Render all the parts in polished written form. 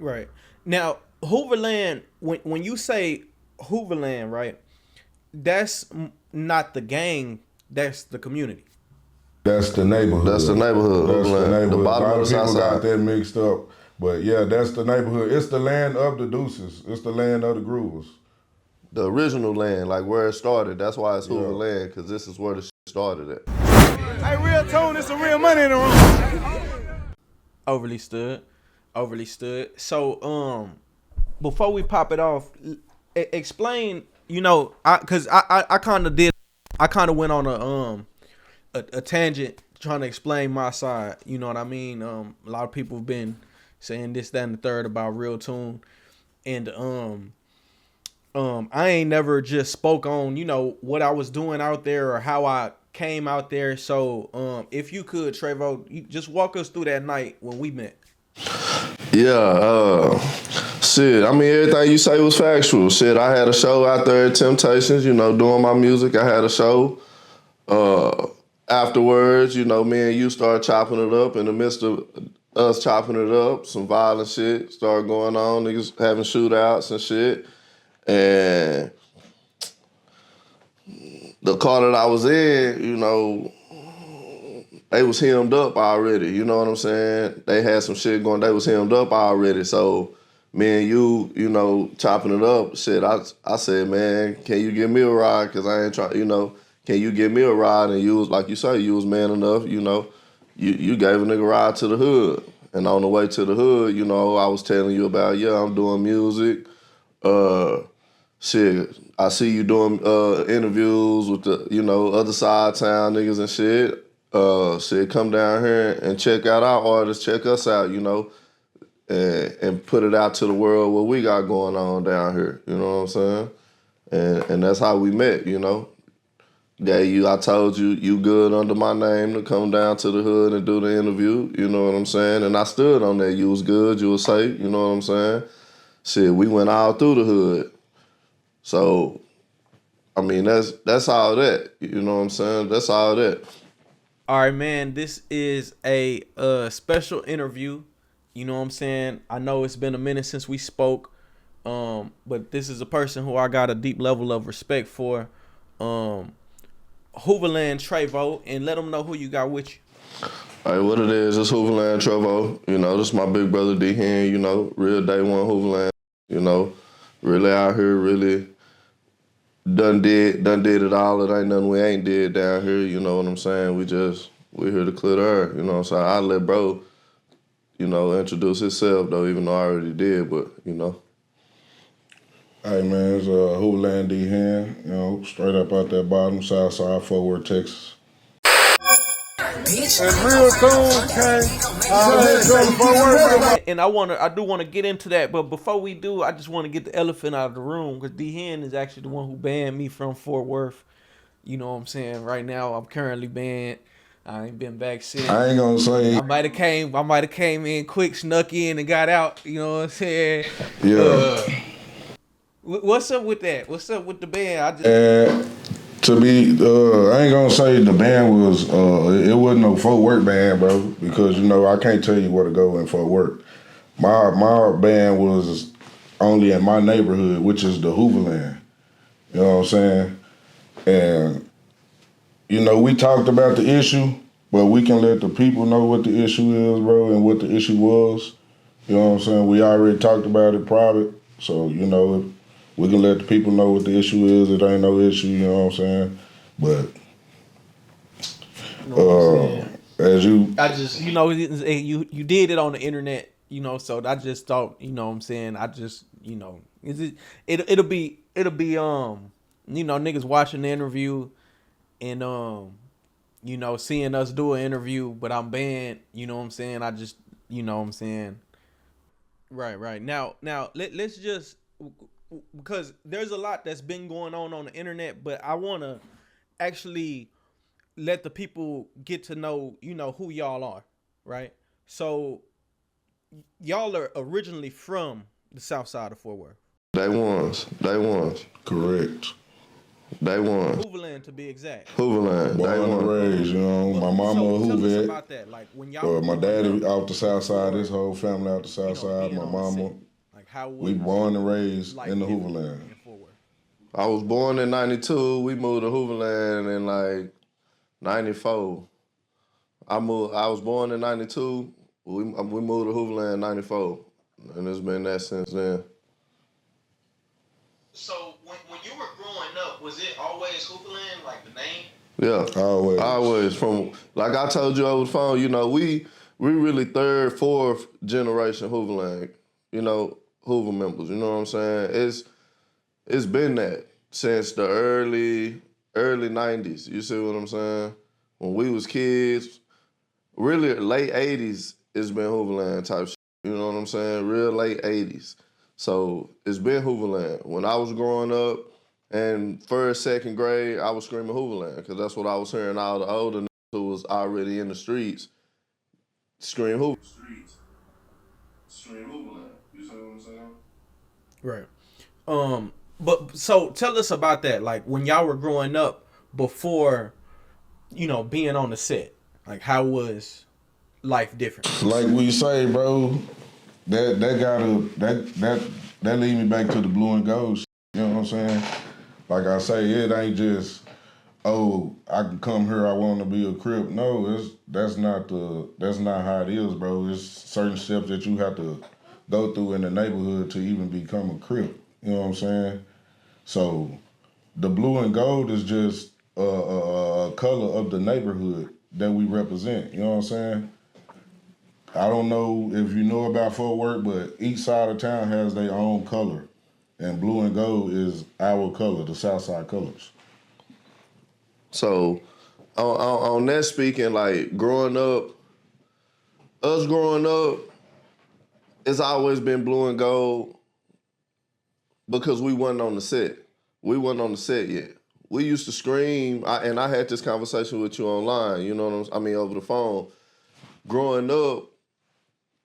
Right. Now, Hooverland, when you say Hooverland, right, that's not the gang, that's the community. That's the neighborhood. That's the neighborhood. That's the neighborhood. The bottom a lot of the people south got side. that mixed up. But yeah, that's the neighborhood. It's the land of the Deuces. It's the land of the Groovers. The original land, like where it started. That's why it's Hoover land, because this is where the shit started at. Hey, REALTOON, it's some real money in the room. Overly stood. So, before we pop it off, explain, cause I kind of went on a tangent trying to explain my side. You know what I mean? A lot of people have been saying this, that, and the third about REALTOON, and I ain't never just spoke on, what I was doing out there or how I came out there. So, if you could, Trevo, you just walk us through that night when we met. Yeah, shit, I mean, everything you say was factual. Shit, I had a show out there at Temptations, doing my music. I had a show. Afterwards, me and you started chopping it up. In the midst of us chopping it up, some violent shit started going on. Niggas having shootouts and shit. And the car that I was in, they was hemmed up already, you know what I'm saying? They had some shit going, they was hemmed up already. So me and you, chopping it up, shit, I said, man, can you give me a ride? Cause I ain't trying, can you give me a ride? And you was, like you say, you was man enough, you gave a nigga a ride to the hood. And on the way to the hood, I was telling you about, I'm doing music. Shit, I see you doing interviews with the, other side town niggas and shit. Shit, come down here and check out our artists, check us out, and put it out to the world what we got going on down here, you know what I'm saying? And that's how we met, I told you, you good under my name to come down to the hood and do the interview, you know what I'm saying? And I stood on that, you was good, you was safe, you know what I'm saying? Shit, we went all through the hood. So, I mean, that's all that, you know what I'm saying? That's all that. All right, man, this is a special interview. You know what I'm saying? I know it's been a minute since we spoke, but this is a person who I got a deep level of respect for. Hooverland Trevo, and let them know who you got with you. All right, what it is, it's Hooverland Trevo. This is my big brother D Hen, real day one Hooverland, really out here, really done did it all. It ain't nothing we ain't did down here, you know what I'm saying? We here to clear the air, you know what I'm saying? I'll let bro, introduce himself though, even though I already did, but, Hey man, it's Hooverland D Hen, straight up out that bottom, south side, Fort Worth, Texas. And REALTOON came. And I do want to get into that, but before we do, I just want to get the elephant out of the room, because D Hen is actually the one who banned me from Fort Worth. You know what I'm saying? Right now, I'm currently banned. I ain't been back since. I ain't gonna say. I might have came in quick, snuck in, and got out. You know what I'm saying? Yeah. What's up with that? What's up with the ban? I ain't gonna say the band was, it wasn't no Fort Worth band, bro, because, I can't tell you where to go in Fort Worth. My band was only in my neighborhood, which is the Hooverland. You know what I'm saying? And, we talked about the issue, but we can let the people know what the issue is, bro, and what the issue was. You know what I'm saying? We already talked about it private, so, we can let the people know what the issue is. It ain't no issue, you know what I'm saying? But as you, I just, you did it on the internet, so I just thought, what I'm saying, I just, it'll be niggas watching the interview and seeing us do an interview, but I'm banned, you know what I'm saying? I just, you know what I'm saying? Right. Now let's just, because there's a lot that's been going on the internet, but I want to actually let the people get to know, who y'all are, right? So y'all are originally from the south side of Fort Worth. They ones. correct. Day one. Hooverland to be exact. Hooverland. Day Born and one. raised, you know. My mama a So tell us Hoover. about that. Like when y'all My were daddy growing up, out the south side, before, his whole family out the south side. being My on the mama, set. Like how we was born and raised life in the different Hooverland. in Fort Worth? I was born in 92. We moved to Hooverland in like 94. I was born in 92. We moved to Hooverland in 94. And it's been that since then. So when you were growing up, was it always Hooverland, like the name? Yeah. Always. From, like I told you over the phone, you know, we really third, fourth generation Hooverland, you know, Hoover members, you know what I'm saying? It's been that since the early 90s, you see what I'm saying? When we was kids, really late 80s, it's been Hooverland type shit, you know what I'm saying? Real late 80s. So it's been Hooverland. When I was growing up and first, second grade, I was screaming Hooverland because that's what I was hearing all the older niggas who was already in the streets scream Hoover. Scream Hooverland. You see what I'm saying? Right. But so tell us about that. Like when y'all were growing up before, you know, being on the set. Like how was life different? Like we say, bro, that lead me back to the blue and gold shit, you know what I'm saying? Like I say, it ain't just, oh, I can come here, I want to be a Crip. No, that's not how it is, bro. It's certain steps that you have to go through in the neighborhood to even become a Crip. You know what I'm saying? So the blue and gold is just a color of the neighborhood that we represent. You know what I'm saying? I don't know if you know about Fort Worth, but each side of town has their own color. And blue and gold is our color, the south side colors. So on that speaking, like growing up, it's always been blue and gold because we wasn't on the set. We wasn't on the set yet. We used to scream, and I had this conversation with you online, you know what I mean, over the phone. Growing up,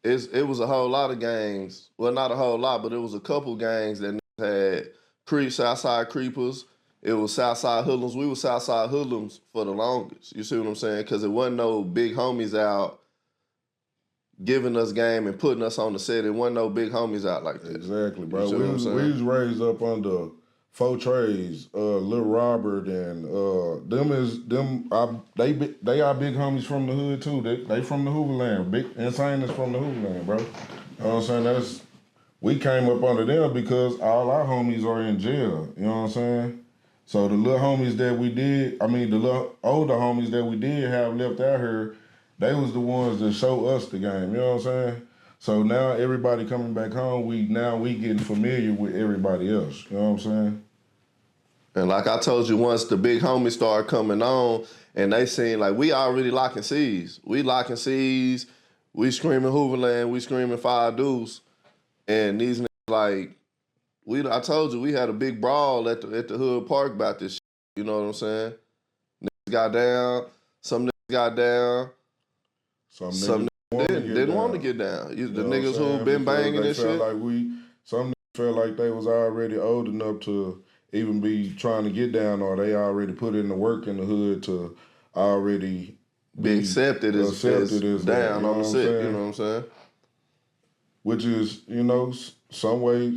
it was a whole lot of gangs. Well, not a whole lot, but it was a couple gangs that had Crip, Southside Creepers. It was Southside Hoodlums. We were Southside Hoodlums for the longest. You see what I'm saying? Because it wasn't no big homies out giving us game and putting us on the set. It wasn't no big homies out like that. Exactly, bro. You see We was raised up under Four Trays, Lil Robert, and they are big homies from the hood too. They from the Hooverland. Big Insane is from the Hooverland, bro. You know what I'm saying? We came up under them because all our homies are in jail. You know what I'm saying? So the little homies that we did, the little older homies that we did have left out here, they was the ones that show us the game. You know what I'm saying? So now everybody coming back home, we getting familiar with everybody else. You know what I'm saying? And like I told you, once the big homies started coming on, and they seen like we already locking C's. We locking C's. We screaming Hooverland. We screaming Five Deuce. And these niggas like, I told you we had a big brawl at the Hood Park about this shit. You know what I'm saying? Niggas got down. Some niggas got down. Some niggas didn't want to get down. The niggas who been banging and shit. Some niggas felt like they was already old enough to even be trying to get down, or they already put in the work in the hood to already be accepted as down on the set. You know what I'm saying? Which is, you know, some way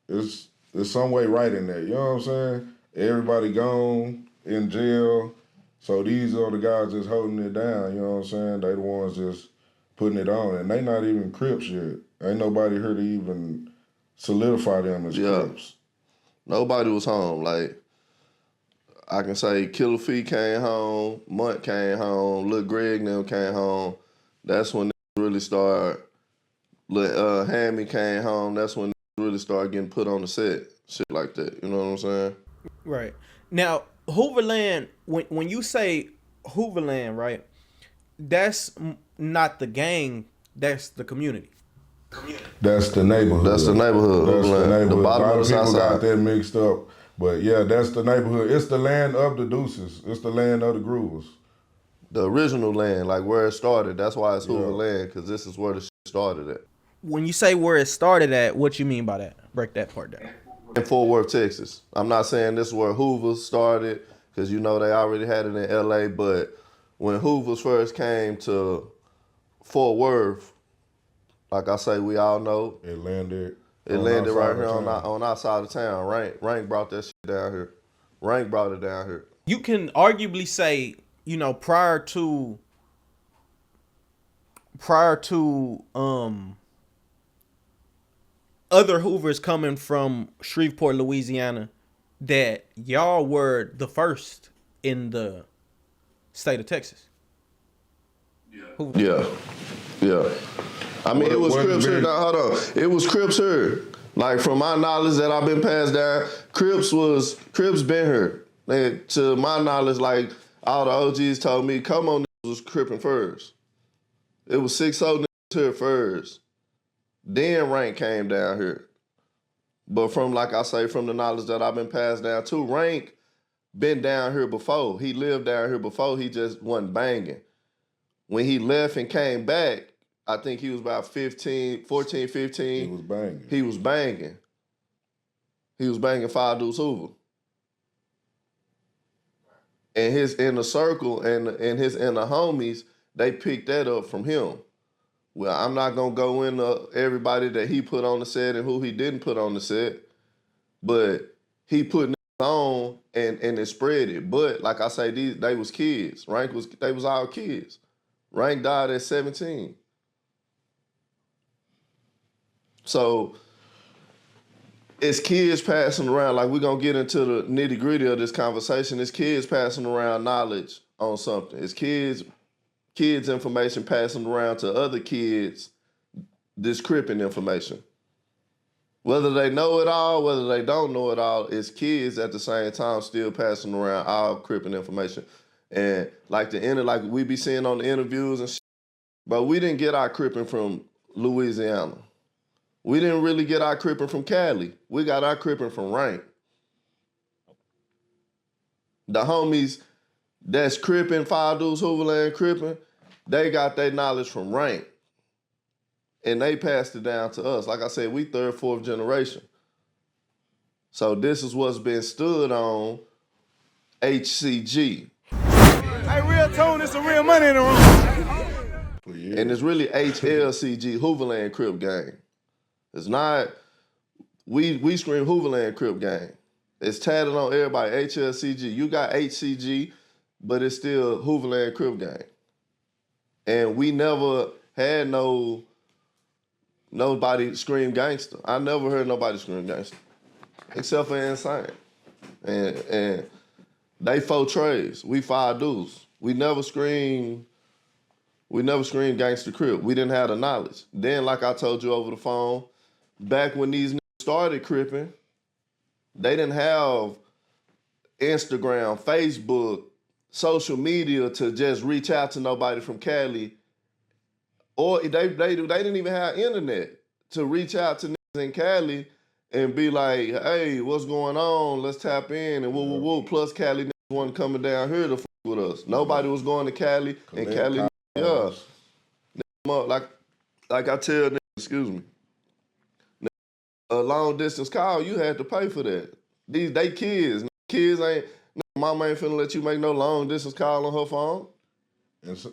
right in there. You know what I'm saying? Everybody gone in jail. So these are the guys that's holding it down. You know what I'm saying? They the ones just putting it on. And they not even Crips yet. Ain't nobody here to even solidify them as Crips. Nobody was home. Like, I can say Killer Fee came home, Munt came home, Lil Greg and them came home. That's when they really started. Hammy came home. That's when they really started getting put on the set. Shit like that. You know what I'm saying? Right. Now, Hooverland, when you say Hooverland, right, that's not the gang, that's the community. That's the neighborhood. That's the neighborhood. The bottom a lot of of the people south got that mixed up. But yeah, that's the neighborhood. It's the land of the Deuces. It's the land of the Groovers. The original land, like where it started. That's why it's Hoover land, because this is where the shit started at. When you say where it started at, what you mean by that? Break that part down. in Fort Worth, Texas. I'm not saying this is where Hoova started, because you know they already had it in LA, but when Hoovers first came to Fort Worth, like I say, we all know It landed right here on our side of town. Rank brought that shit down here. Rank brought it down here. You can arguably say, you know, prior to other Hoovers coming from Shreveport, Louisiana, that y'all were the first in the state of Texas. Yeah. I mean, it was Crips here. Now, hold on. It was Crips here. Like, from my knowledge that I've been passed down, Crips been here. And to my knowledge, like, all the OGs told me, come on, niggas was Crippin' first. It was 6 old niggas here first. Then Rank came down here. But from, like I say, from the knowledge that I've been passed down to, Rank been down here before. He lived down here before. He just wasn't banging. When he left and came back, I think he was about 14, 15. He was banging. He was banging. He was banging 5 Deuce Hoova. And his inner circle and his inner homies, they picked that up from him. Well, I'm not going to go into everybody that he put on the set and who he didn't put on the set, but he put on and it spread it. But like I say, they was kids. They was all kids. Rank died at 17. So it's kids passing around, like we're going to get into the nitty gritty of this conversation. It's kids passing around knowledge on something. It's kids information passing around to other kids, this Crippin' information. Whether they know it all, whether they don't know it all, it's kids at the same time still passing around all Crippin' information. And like we be seeing on the interviews and shit, but we didn't get our Crippin' from Louisiana. We didn't really get our Crippin' from Cali. We got our Crippin' from Rank. The homies that's Crippin', 5 Deuce Hooverland Crippin', they got their knowledge from Rank. And they passed it down to us. Like I said, we 3rd, 4th generation. So this is what's been stood on HCG. Hey, REALTOON, it's some real money in the room. And it's really HLCG, Hooverland Crip Gang. It's not, we scream Hooverland Crip Gang. It's tatted on everybody, HLCG. You got HCG, but it's still Hooverland Crip Gang. And we never had nobody scream gangster. I never heard nobody scream gangster, except for Insane. And they 4 trays. We 5 dudes. We never screamed gangster Crip. We didn't have the knowledge. Then, like I told you over the phone, back when these niggas started cripping, they didn't have Instagram, Facebook, social media to just reach out to nobody from Cali. Or they didn't even have internet to reach out to niggas in Cali and be like, hey, what's going on? Let's tap in and woo. Plus Cali niggas wasn't coming down here to fuck with us. Nobody was going to Cali and Cali, yeah. Like I tell niggas, excuse me, a long distance call, you had to pay for that. They kids. Kids ain't, mama ain't finna let you make no long distance call on her phone.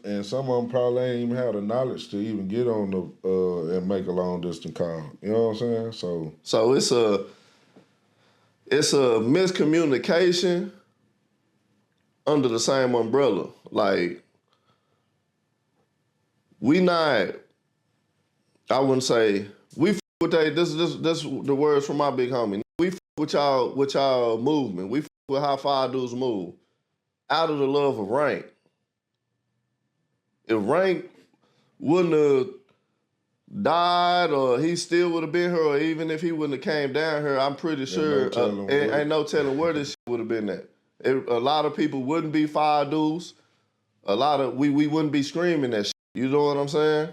And some of them probably ain't even have the knowledge to even get on the and make a long distance call. You know what I'm saying? So it's a miscommunication under the same umbrella. Like, we not, I wouldn't say, we f with they, this the words from my big homie. We f with y'all movement. We f with how 5 dudes move. Out of the love of Rank. If Rank wouldn't have died, or he still would have been here, or even if he wouldn't have came down here, I'm pretty sure ain't no telling where this shit would have been at. A lot of people wouldn't be 5 dudes. We wouldn't be screaming that shit. You know what I'm saying?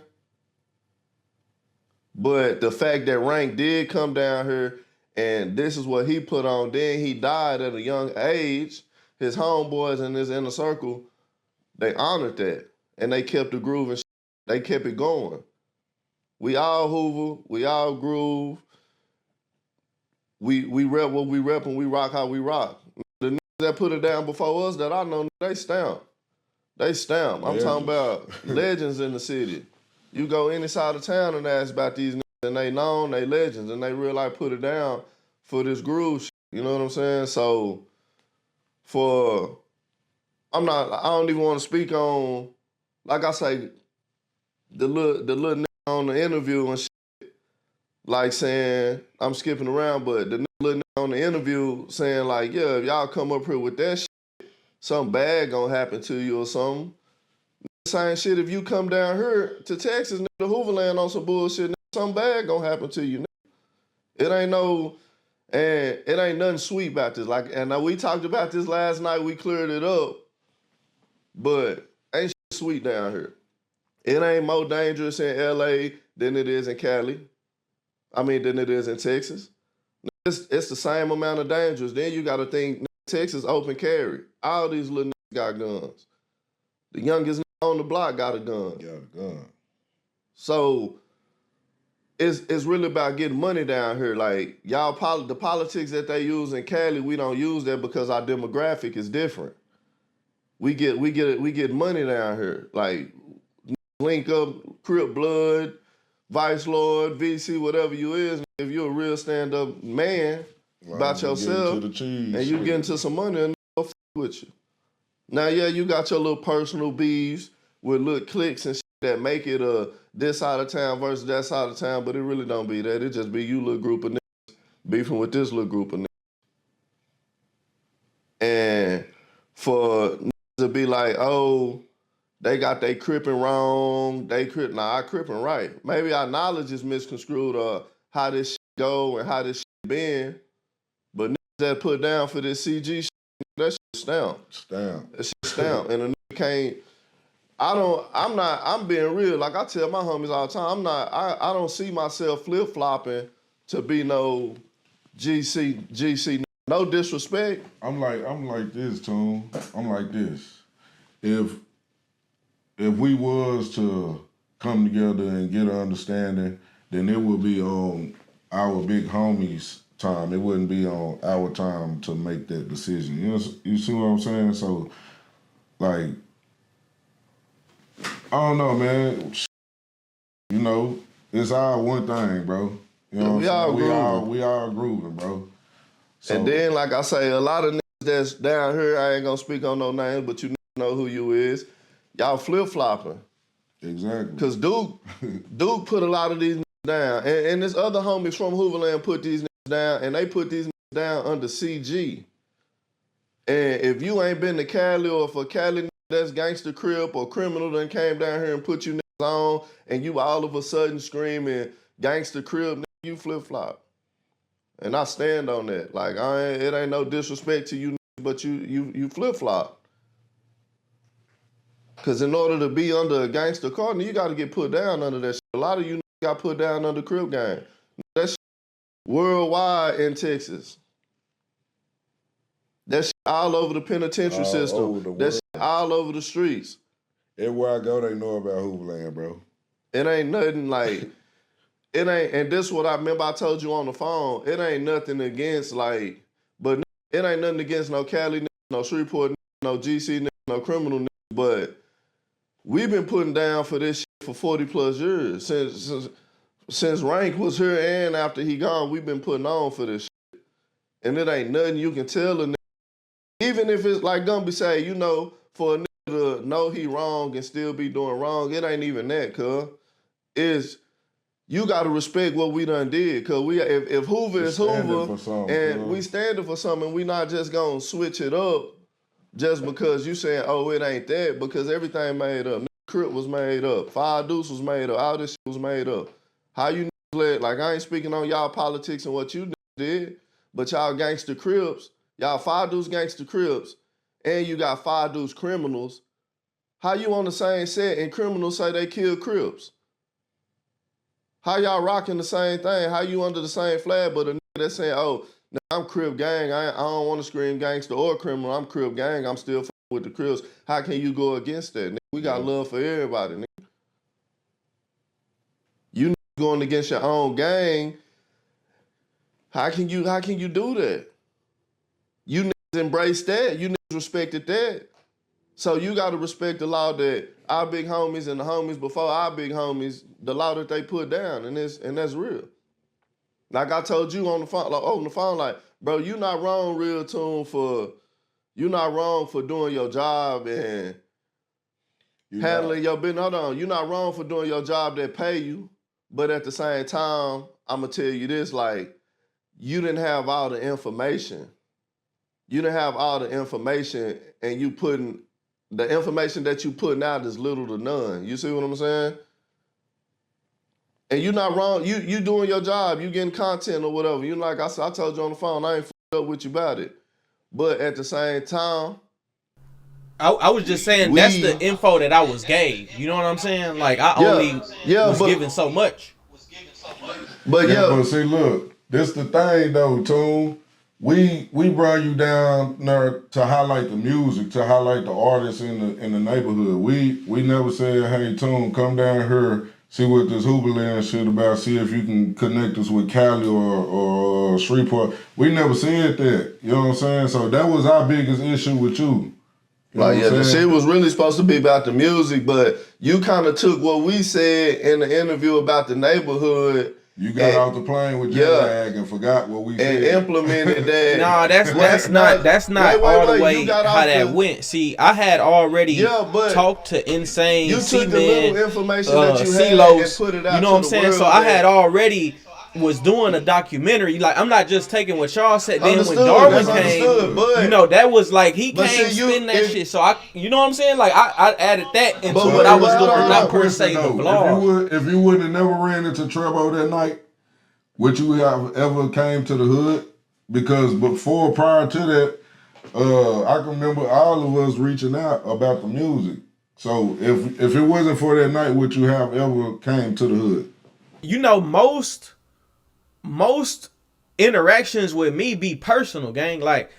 But the fact that Rank did come down here and this is what he put on, then he died at a young age, his homeboys in his inner circle, they honored that. And they kept the groove and they kept it going. We all Hoover, we all groove. we rep what we rep and we rock how we rock. The niggas that put it down before us that I know, they stamp. They stamp. I'm talking about legends in the city. You go any side of town and ask about these niggas and they known, they legends, and they really like put it down for this groove shit. You know what I'm saying? So I don't even want to speak on, like I say, the little nigga on the interview and shit, like saying, I'm skipping around, but the little nigga on the interview saying like, yeah, if y'all come up here with that shit, something bad gonna happen to you or something. Same shit, if you come down here to Texas, nigga, the Hoover land on some bullshit, nigga, something bad gonna happen to you, nigga. It ain't nothing sweet about this. Like, and we talked about this last night, we cleared it up, but ain't shit sweet down here. It ain't more dangerous in LA than it is in Cali. Than it is in Texas. It's the same amount of dangerous. Then you gotta think, Texas open carry. All these little niggas got guns. The youngest nigga on the block got a gun. Got a gun. So it's really about getting money down here. Like, the politics that they use in Cali, we don't use that because our demographic is different. We get money down here. Like, link up, Crip blood, Vice Lord, VC, whatever you is. If you're a real stand-up man about yourself and you get into some money, and they'll f with you. Now, yeah, you got your little personal beefs with little cliques and shit that make it this side of town versus that side of town, but it really don't be that. It just be you little group of niggas beefing with this little group of niggas. And for niggas to be like, oh, they got they cripping wrong, I cripping right. Maybe our knowledge is misconstrued or how this shit go and how this shit been, but niggas that put down for this CG shit, that shit stamp. That shit stamp. And a nigga can't, I'm being real. Like I tell my homies all the time, I don't see myself flip-flopping to be no GC. No disrespect. I'm like this, Toon. I'm like this. If we was to come together and get an understanding, then it would be on our big homies' time. It wouldn't be on our time to make that decision. You see what I'm saying? So, like, I don't know, man. You know, it's all one thing, bro. You know we all grooving, bro. So, and then, like I say, a lot of niggas that's down here, I ain't gonna speak on no names, but you know who you is. Y'all flip-flopping. Exactly. Because Duke put a lot of these niggas down. And this other homies from Hooverland put these niggas down, and they put these niggas down under CG. And if you ain't been to Cali, or if a Cali that's gangster Crip or criminal done came down here and put you niggas on, and you all of a sudden screaming gangster Crip, you flip-flop. And I stand on that. Like, it ain't no disrespect to you, but you flip-flop. Because in order to be under a gangster cardinal, you got to get put down under that shit. A lot of you got put down under Crip gang. That shit worldwide in Texas. That shit all over the penitentiary system. That shit all over the streets. Everywhere I go, they know about Hooverland, bro. It ain't nothing like, it ain't, and this is what I remember I told you on the phone, it ain't nothing against like, but it ain't nothing against no Cali, no Shreveport, no GC, no criminal, but we've been putting down for this shit for 40 plus years. Since Rank was here and after he gone, we've been putting on for this shit. And it ain't nothing you can tell a nigga. Even if it's like Gumby say, you know, for a nigga to know he wrong and still be doing wrong, it ain't even that, cuz. It's, you gotta respect what we done did. Cause if Hoover is Hoover and we standing for something, we not just gonna switch it up just because you saying, oh, it ain't that, because everything made up. Crip was made up. Five Deuce was made up. All this shit was made up. How you let, like, I ain't speaking on y'all politics and what you did, but y'all gangster Crips, y'all Five Deuce gangster Crips, and you got Five Deuce criminals. How you on the same set and criminals say they killed Crips? How y'all rocking the same thing? How you under the same flag, but a nigga that's saying, oh, I'm Crip gang, I don't want to scream gangster or criminal, I'm Crip gang, I'm still with the Crips. How can you go against that, nigga? We got love for everybody, nigga. You going against your own gang, How can you do that? You niggas embraced that. You niggas respected that. So you gotta respect the law that our big homies and the homies before our big homies, the law that they put down, and that's real. Like I told you on the phone, like, bro, you not wrong, REALTOON, you not wrong for doing your job and handling your business. Hold on, you not wrong for doing your job that pay you, but at the same time, I'ma tell you this, like, you didn't have all the information. You didn't have all the information, and you putting the information that you putting out is little to none. You see what I'm saying? And you're not wrong. You doing your job. You getting content or whatever. You like I told you on the phone, I ain't f***ed up with you about it. But at the same time, I was just saying that's the info that I was gave. You know what I'm saying? Like I only was given so much. But see, look, this the thing though, Toon. We brought you down there to highlight the music, to highlight the artists in the neighborhood. We never said, hey, Toon, come down here, see what this Hoova land shit about, see if you can connect us with Cali or Shreveport. We never said that. You know what I'm saying? So that was our biggest issue with you. Like, yeah, the shit was really supposed to be about the music, but you kind of took what we said in the interview about the neighborhood. You got off the plane with your bag and forgot what we said. And implemented that. No, that's not all the way how that went. See, I had already talked to Insane, you took the little information that you had and put it out. You know what I'm saying? So I had already was doing a documentary. Like, I'm not just taking what y'all said. Then when Darwin came, you know, that was like he came spin that shit. So I, you know what I'm saying? Like I added that into what I was doing, not per se the vlog. If you wouldn't have never ran into Trevor that night, would you have ever came to the hood? Because prior to that, I can remember all of us reaching out about the music. So if it wasn't for that night, would you have ever came to the hood? You know, most interactions with me be personal, gang. Like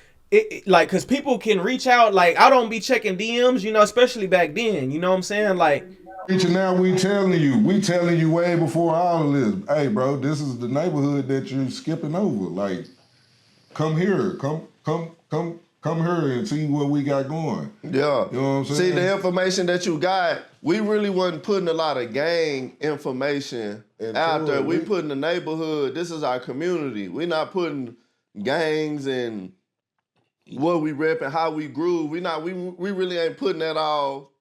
like, cause people can reach out. Like, I don't be checking DMs, you know, especially back then. You know what I'm saying? Like, reaching out, we telling you way before all of this. Hey, bro, this is the neighborhood that you're skipping over. Like, come here, come here and see what we got going. Yeah. You know what I'm saying? See, the information that you got, we really wasn't putting a lot of gang information out there. We putting the neighborhood, this is our community. We not putting gangs and what we rep and how we grew. We really ain't putting that all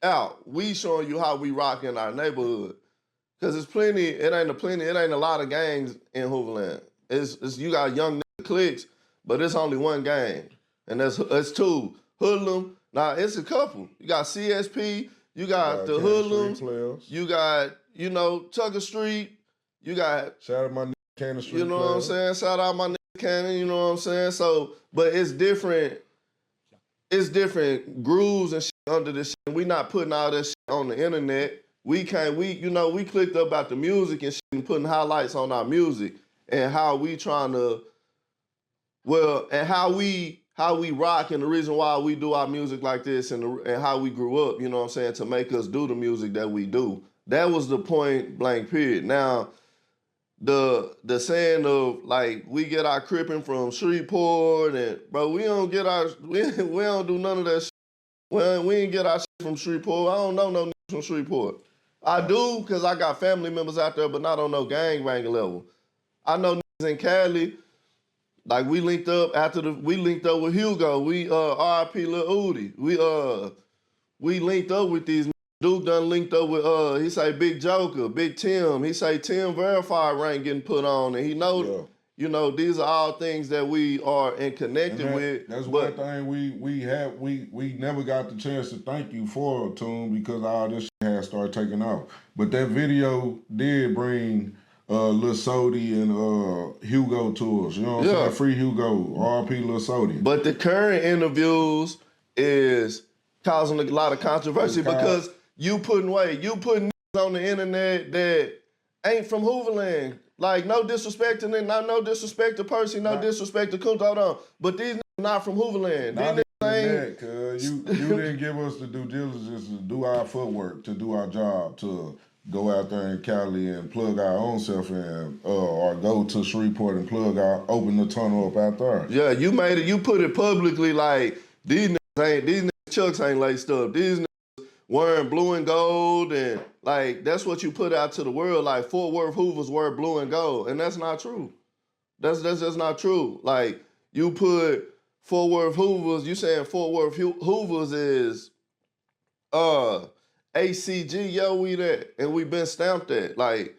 out. We showing you how we rock in our neighborhood. Cause it ain't a lot of gangs in Hooverland. It's you got young cliques, but it's only one gang. And that's two. Hoodlum. Now it's a couple. You got CSP, you got the Hoodlums, you got, you know, Tucker Street, you got shout out my Cannon Street. You know what I'm saying? Shout out my Cannon, you know what I'm saying? So, but it's different grooves and shit under this shit. We not putting all that shit on the internet. We clicked up about the music and shit and putting highlights on our music and how we trying to, and how we rock and the reason why we do our music like this and how we grew up, you know what I'm saying, to make us do the music that we do. That was the point blank period. Now, the saying of like we get our cripping from Shreveport and bro, we don't do none of that shit. Well, we ain't get our shit from Shreveport. I don't know no niggas from Shreveport. I do because I got family members out there, but not on no gangbanging level. I know niggas in Cali. Like we linked up with Hugo. We RIP Lil Udi. We linked up with these. Duke done linked up with he say Big Joker, Big Tim. He say Tim Verified rank getting put on, and he know, you know, these are all things that we are connected with. That's one thing we never got the chance to thank you for, Toon, because all this shit has started taking off. But that video did bring Lil Sody and Hugo to us. You know what I'm saying? Free Hugo, RP Lil Sody. But the current interviews is causing a lot of controversy because you putting niggas on the internet that ain't from Hooverland. Like, no disrespect to them, no disrespect to Percy, no disrespect to Kunta, hold on. But these niggas not from Hooverland. Not these niggas cause you didn't give us the due diligence to do our footwork, to do our job, to go out there in Cali and plug our own self in, or go to Shreveport and open the tunnel up out there. Yeah, you made it. You put it publicly like these niggas chucks ain't laced up. These niggas wearing blue and gold, and like that's what you put out to the world. Like Fort Worth Hoovers wear blue and gold, and that's not true. That's just not true. Like you put Fort Worth Hoovers. You saying Fort Worth Hoovers is HCG, yo, we that, and we been stamped that. Like,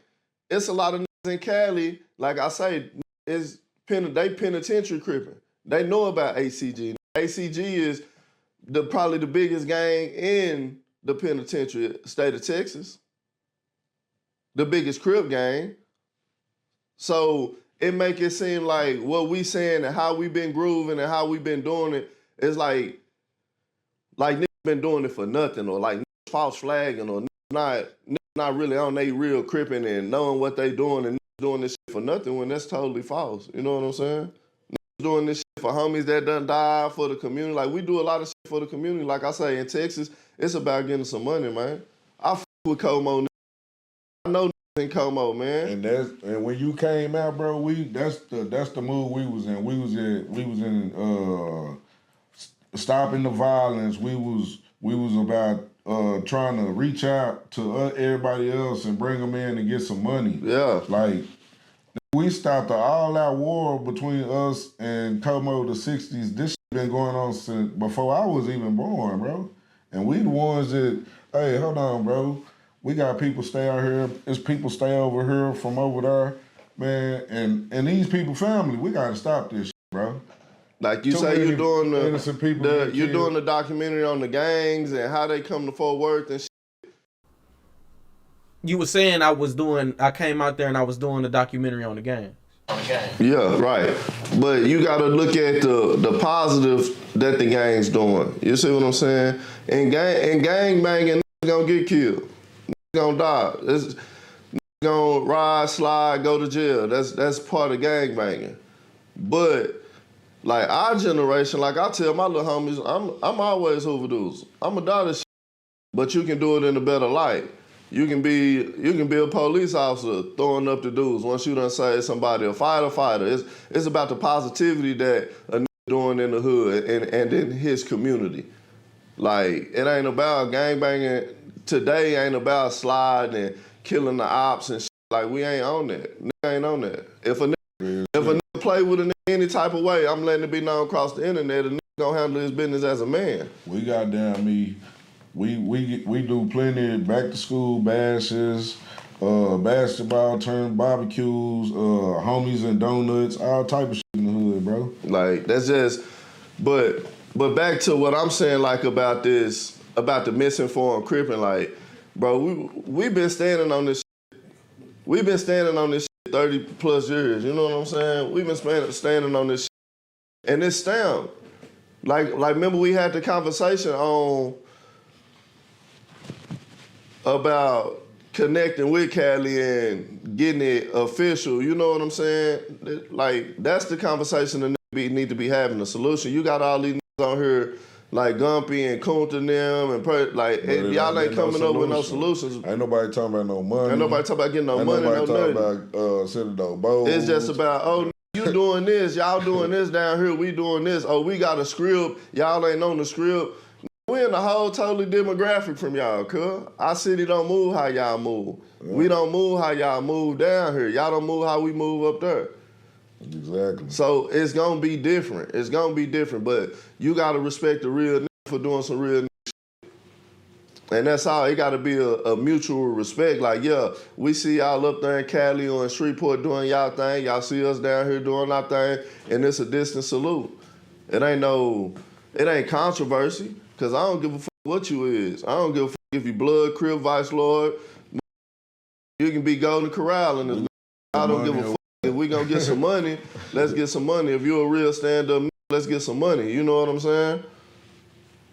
it's a lot of niggas in Cali, like I say, they penitentiary cripping. They know about HCG. HCG is probably the biggest gang in the penitentiary state of Texas. The biggest Crip gang. So it make it seem like what we saying and how we been grooving and how we been doing it is like niggas been doing it for nothing, or like false flagging, or not really on they real cripping and knowing what they doing and doing this shit for nothing, when that's totally false. You know what I'm saying? Doing this shit for homies that done died for the community. Like, we do a lot of shit for the community. Like I say, in Texas, it's about getting some money, man. I f with Como. I know in Como, man. And when you came out, bro, that's the mood we was in. We was in stopping the violence. We was about trying to reach out to everybody else and bring them in and get some money. Yeah. Like, we stopped the all-out war between us and Como the 60s. This shit been going on since before I was even born, bro. And we the ones that, hey, hold on, bro. We got people stay out here. There's people stay over here from over there, man. And these people family, we got to stop this shit, bro. Like you say, you're doing the documentary on the gangs and how they come to Fort Worth and shit. You were saying I came out there and I was doing the documentary on the gang. Yeah, right. But you gotta look at the positives that the gang's doing. You see what I'm saying? And gang banging, niggas gonna get killed. Niggas gonna die. Niggas gonna ride, slide, go to jail. That's part of gang banging. But like our generation, like I tell my little homies, I'm always Hoover dudes. I'm a daughter shit, but you can do it in a better light. You can be a police officer throwing up the dudes once you done say somebody a fighter. It's about the positivity that a nigga doing in the hood and in his community. Like, it ain't about gangbanging today, ain't about sliding and killing the ops and shit. Like, we ain't on that. Nigga ain't on that. If a nigga play with a nigga any type of way, I'm letting it be known across the internet, a nigga gonna handle his business as a man. We goddamn me. We do plenty of back to school bashes, basketball tournaments, barbecues, homies and donuts, all type of shit in the hood, bro. Like, that's just, but back to what I'm saying, like about the misinformed cripping, like, bro, we been standing on this shit. We've been standing on this shit 30 plus years, you know what I'm saying? We've been standing on this shit. And it's stamped. Like remember we had the conversation on about connecting with Cali and getting it official, you know what I'm saying? Like, that's the conversation that need to be having, a solution. You got all these niggas on here like GUMBY and Kunta and them, and y'all ain't coming up with no solutions. Ain't nobody talking about no money. Ain't nobody talking about getting no money, no nothing. Ain't nobody talking about sending no bowls. It's just about, oh, you doing this, y'all doing this down here, we doing this. Oh, we got a script, y'all ain't on the script. We in a whole totally demographic from y'all, cuz. Our city don't move how y'all move. Yeah. We don't move how y'all move down here. Y'all don't move how we move up there. Exactly. So it's gonna be different. It's gonna be different, but you gotta respect the real nigga for doing some real nigga shit. And that's all. It gotta be a mutual respect. Like, yeah, we see y'all up there in Cali or in Shreveport doing y'all thing. Y'all see us down here doing our thing, and it's a distant salute. It ain't controversy. Cause I don't give a fuck what you is. I don't give a fuck if you blood, Crip, Vice Lord. You can be Golden Corral in this. I don't give a fuck. If we gonna get some money, let's get some money. If you're a real stand-up, let's get some money. You know what I'm saying?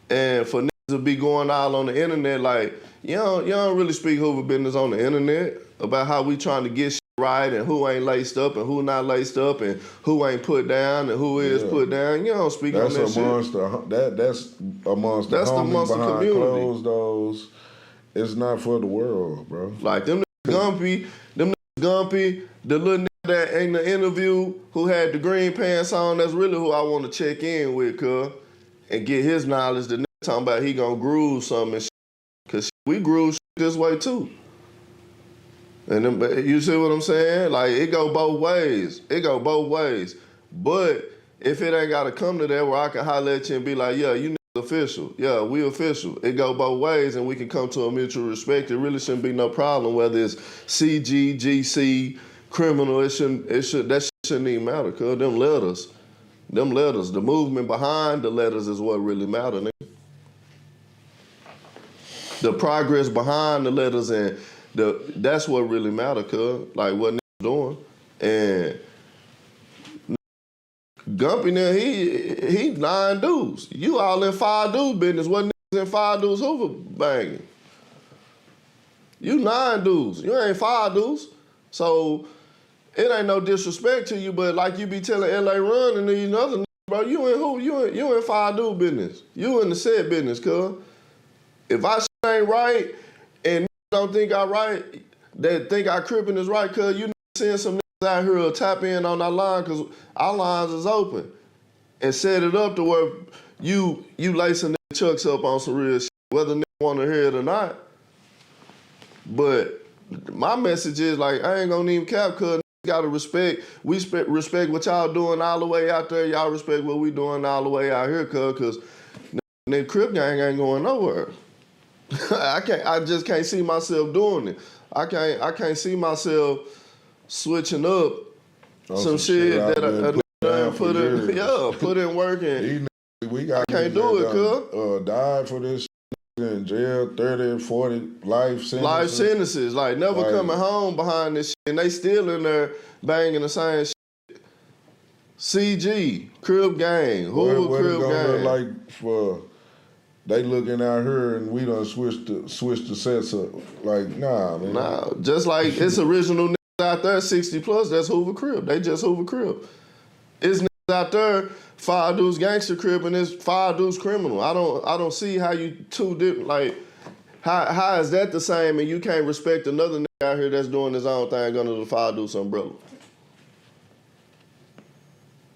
And for niggas to be going all on the internet, like, you don't really speak Hoover business on the internet about how we trying to get shit right and who ain't laced up and who not laced up and who ain't put down and who is put down. You don't speak on that shit. That's amongst the homies behind closed doors. It's not for the world, bro. Like them niggas Gumpy, the little nigga that in the interview who had the green pants on, that's really who I want to check in with, cuz, and get his knowledge. The nigga talking about he gonna groove something and shit, cause we groove shit this way too. And then, you see what I'm saying? Like, it go both ways. It go both ways. But if it ain't gotta come to that where I can holler at you and be like, yeah, you niggas official. Yeah, we official. It go both ways and we can come to a mutual respect. It really shouldn't be no problem whether it's CG, GC, criminal. That shouldn't even matter, cuz them letters, the movement behind the letters is what really matter, nigga. The progress behind the letters and that's what really matter, cuz. Like what niggas doing. And Gumpy now, he 9 dudes. You all in 5 dudes business. What niggas in 5 dudes Hoova banging? You 9 dudes. You ain't 5 dudes. So it ain't no disrespect to you, but like you be telling LA Run and these other niggas, bro, you in who? You in 5 dude business. You in the set business, cuz. If I ain't right and don't think I right, that think I crippin' is right, cuz you seeing some niggas out here will tap in on our line, cuz our lines is open. And set it up to where you lacing the chucks up on some real shit, whether niggas want to hear it or not. But my message is like, I ain't gonna even cap, cuz gotta respect. We respect what y'all doing all the way out there. Y'all respect what we doing all the way out here, cuz the Crip gang ain't going nowhere. I just can't see myself doing it. I can't see myself switching up some shit that a nigga put in work and I can't do it, cuz. Died for this shit in jail, 30, 40 life sentences. Life sentences, like never coming home behind this shit, and they still in there banging the same shit. CG, Crip gang, Hoova Crip gang. Like for they looking out here and we done switch the sets up. Like, nah, man. Nah, just like it's original niggas out there, 60 plus, that's Hoova Crip. They just Hoova Crip. It's niggas out there, 5 dudes gangster Crip and it's 5 dudes criminal. I don't see how you two different, like, how is that the same and you can't respect another nigga out here that's doing his own thing under the 5 dudes umbrella?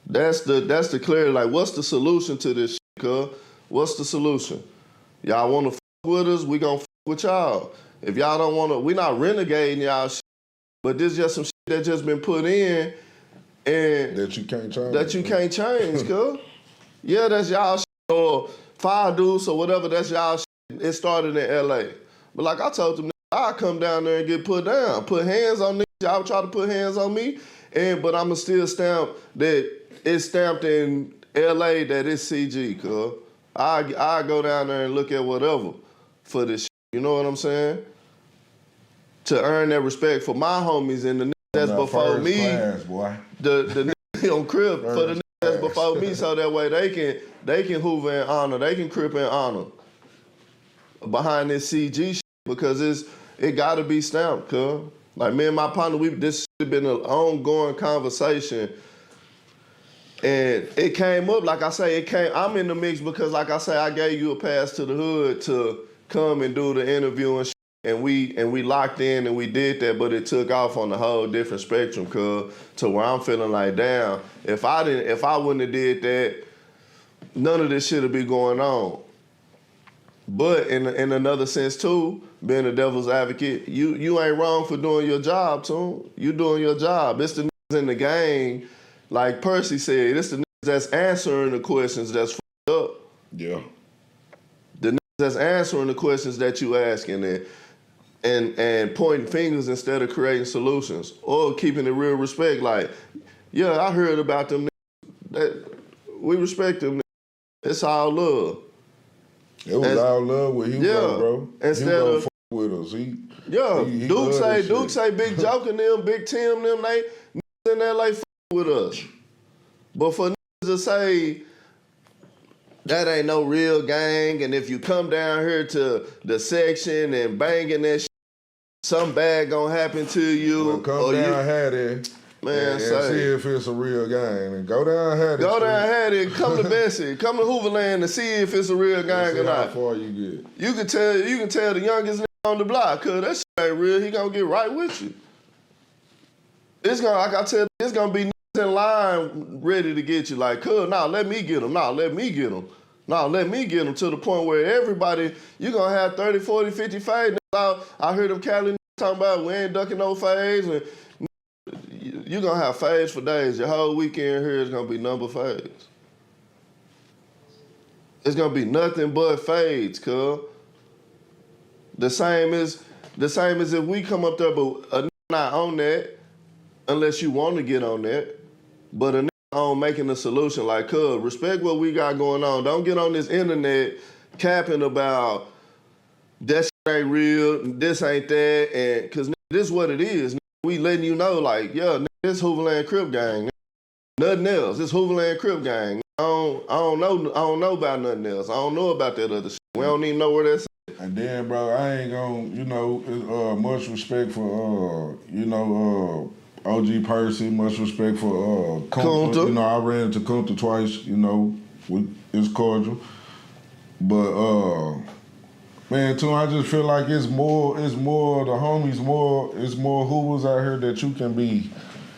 That's the clarity, like, what's the solution to this shit, cuz? What's the solution? Y'all want to fuck with us? We gonna fuck with y'all. If y'all don't want to, we not renegading y'all shit, but this just some shit that just been put in and that you can't change. That you can't change, cuz. Yeah, that's y'all shit. Or 5 dudes or whatever, that's y'all shit. It started in LA. But like I told them, I'll come down there and get put down. Put hands on niggas. Y'all try to put hands on me. But I'ma still stamp that it's stamped in LA that it's CG, cuz. I go down there and look at whatever for this shit, you know what I'm saying? To earn that respect for my homies and the niggas that's before me. Class, boy. The niggas on Crip for the niggas that's before me, so that way they can Hoova and honor, they can Crip and honor behind this CG shit because it gotta be stamped, cuz. Like me and my partner, this shit been an ongoing conversation. And it came up, like I say, I'm in the mix because, like I say, I gave you a pass to the hood to come and do the interview and shit, and we locked in and we did that, but it took off on a whole different spectrum, cuz, to where I'm feeling like, damn, if I wouldn't have did that, none of this shit would be going on. But in another sense too, being a devil's advocate, you ain't wrong for doing your job, too. You doing your job. It's the niggas in the gang. Like Percy said, it's the niggas that's answering the questions that's fucked up. Yeah. The niggas that's answering the questions that you asking and pointing fingers instead of creating solutions or keeping it real respect. Like, yeah, I heard about them niggas. That we respect them niggas. It's all love. It was all love with Hugo, bro. Instead Hugo of with us. Duke say Big Joke and them, Big Tim, them, they niggas in LA with us. But for niggas to say that ain't no real gang, and if you come down here to the section and banging that shit, something bad gonna happen to you. Well, come down Hattie, man, and see if it's a real gang. And go down Hattie. Go down Hattie, come to Bessie, come to Hooverland and see if it's a real gang or not. How far you get. You can tell the youngest nigga on the block, cuz that shit ain't real. He gonna get right with you. It's gonna, like I tell you, it's gonna be in line ready to get you. Like, cuz, nah, let me get him. Nah, let me get him. Nah, let me get him to the point where everybody, you gonna have 30, 40, 50 fades. I heard them Cali talking about we ain't ducking no fades. And you gonna have fades for days. Your whole weekend here is gonna be number fades. It's gonna be nothing but fades, cuz. The same as if we come up there, but a nigga not on that, unless you want to get on that. But a nigga on making a solution, like, cuz, respect what we got going on. Don't get on this internet capping about that shit ain't real, this ain't that, and cause this is what it is. We letting you know, like, yeah, this Hooverland Crip gang. Nothing else. This Hooverland Crip gang. I don't know about nothing else. I don't know about that other shit. We don't even know where that's at. And then, bro, I ain't gonna, much respect for, OG Percy, much respect for Kunta. You know, I ran into Kunta twice, it's cordial. But, man, too, I just feel like it's more the homies, it's more Hoovers out here that you can be.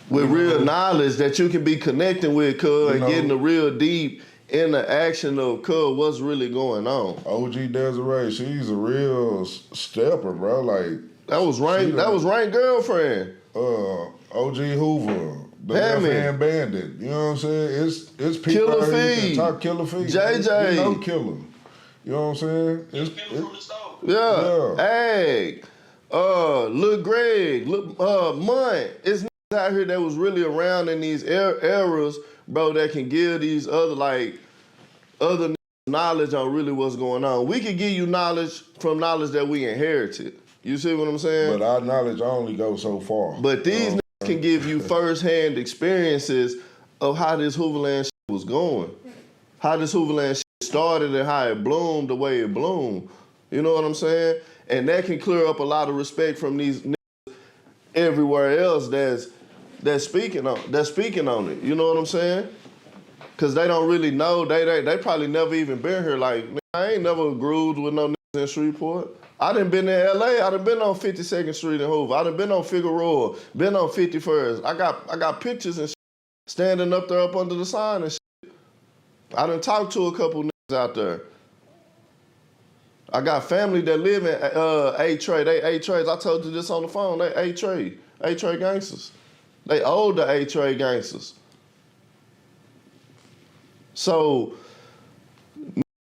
With real knowledge that you can be connecting with, cuz, and getting the real deep interaction of, cuz, what's really going on. OG Desiree, she's a real stepper, bro. Like that was Rank girlfriend. OG Hoover, the Left Hand Bandit. You know what I'm saying? It's people Killer out here Feed. Top Killer Feed. JJ. Killer. You know what I'm saying? Yeah. Hey, Lil Greg, Munt. It's niggas out here that was really around in these eras, bro, that can give these other knowledge on really what's going on. We can give you knowledge from knowledge that we inherited. You see what I'm saying? But our knowledge only goes so far. But these niggas can give you first-hand experiences of how this Hooverland shit was going. How this Hooverland shit started and how it bloomed the way it bloomed. You know what I'm saying? And that can clear up a lot of respect from these niggas everywhere else that's speaking on it. You know what I'm saying? Cause they don't really know. They probably never even been here. Like, I ain't never grooved with no niggas in Shreveport. I done been in LA. I done been on 52nd Street in Hoover. I done been on Figueroa. Been on 51st. I got pictures and shit standing up there up under the sign and shit. I done talked to a couple niggas out there. I got family that live in A-Tray. They A-Trays. I told you this on the phone. They A-Tray gangsters. They older A-Tray gangsters. So,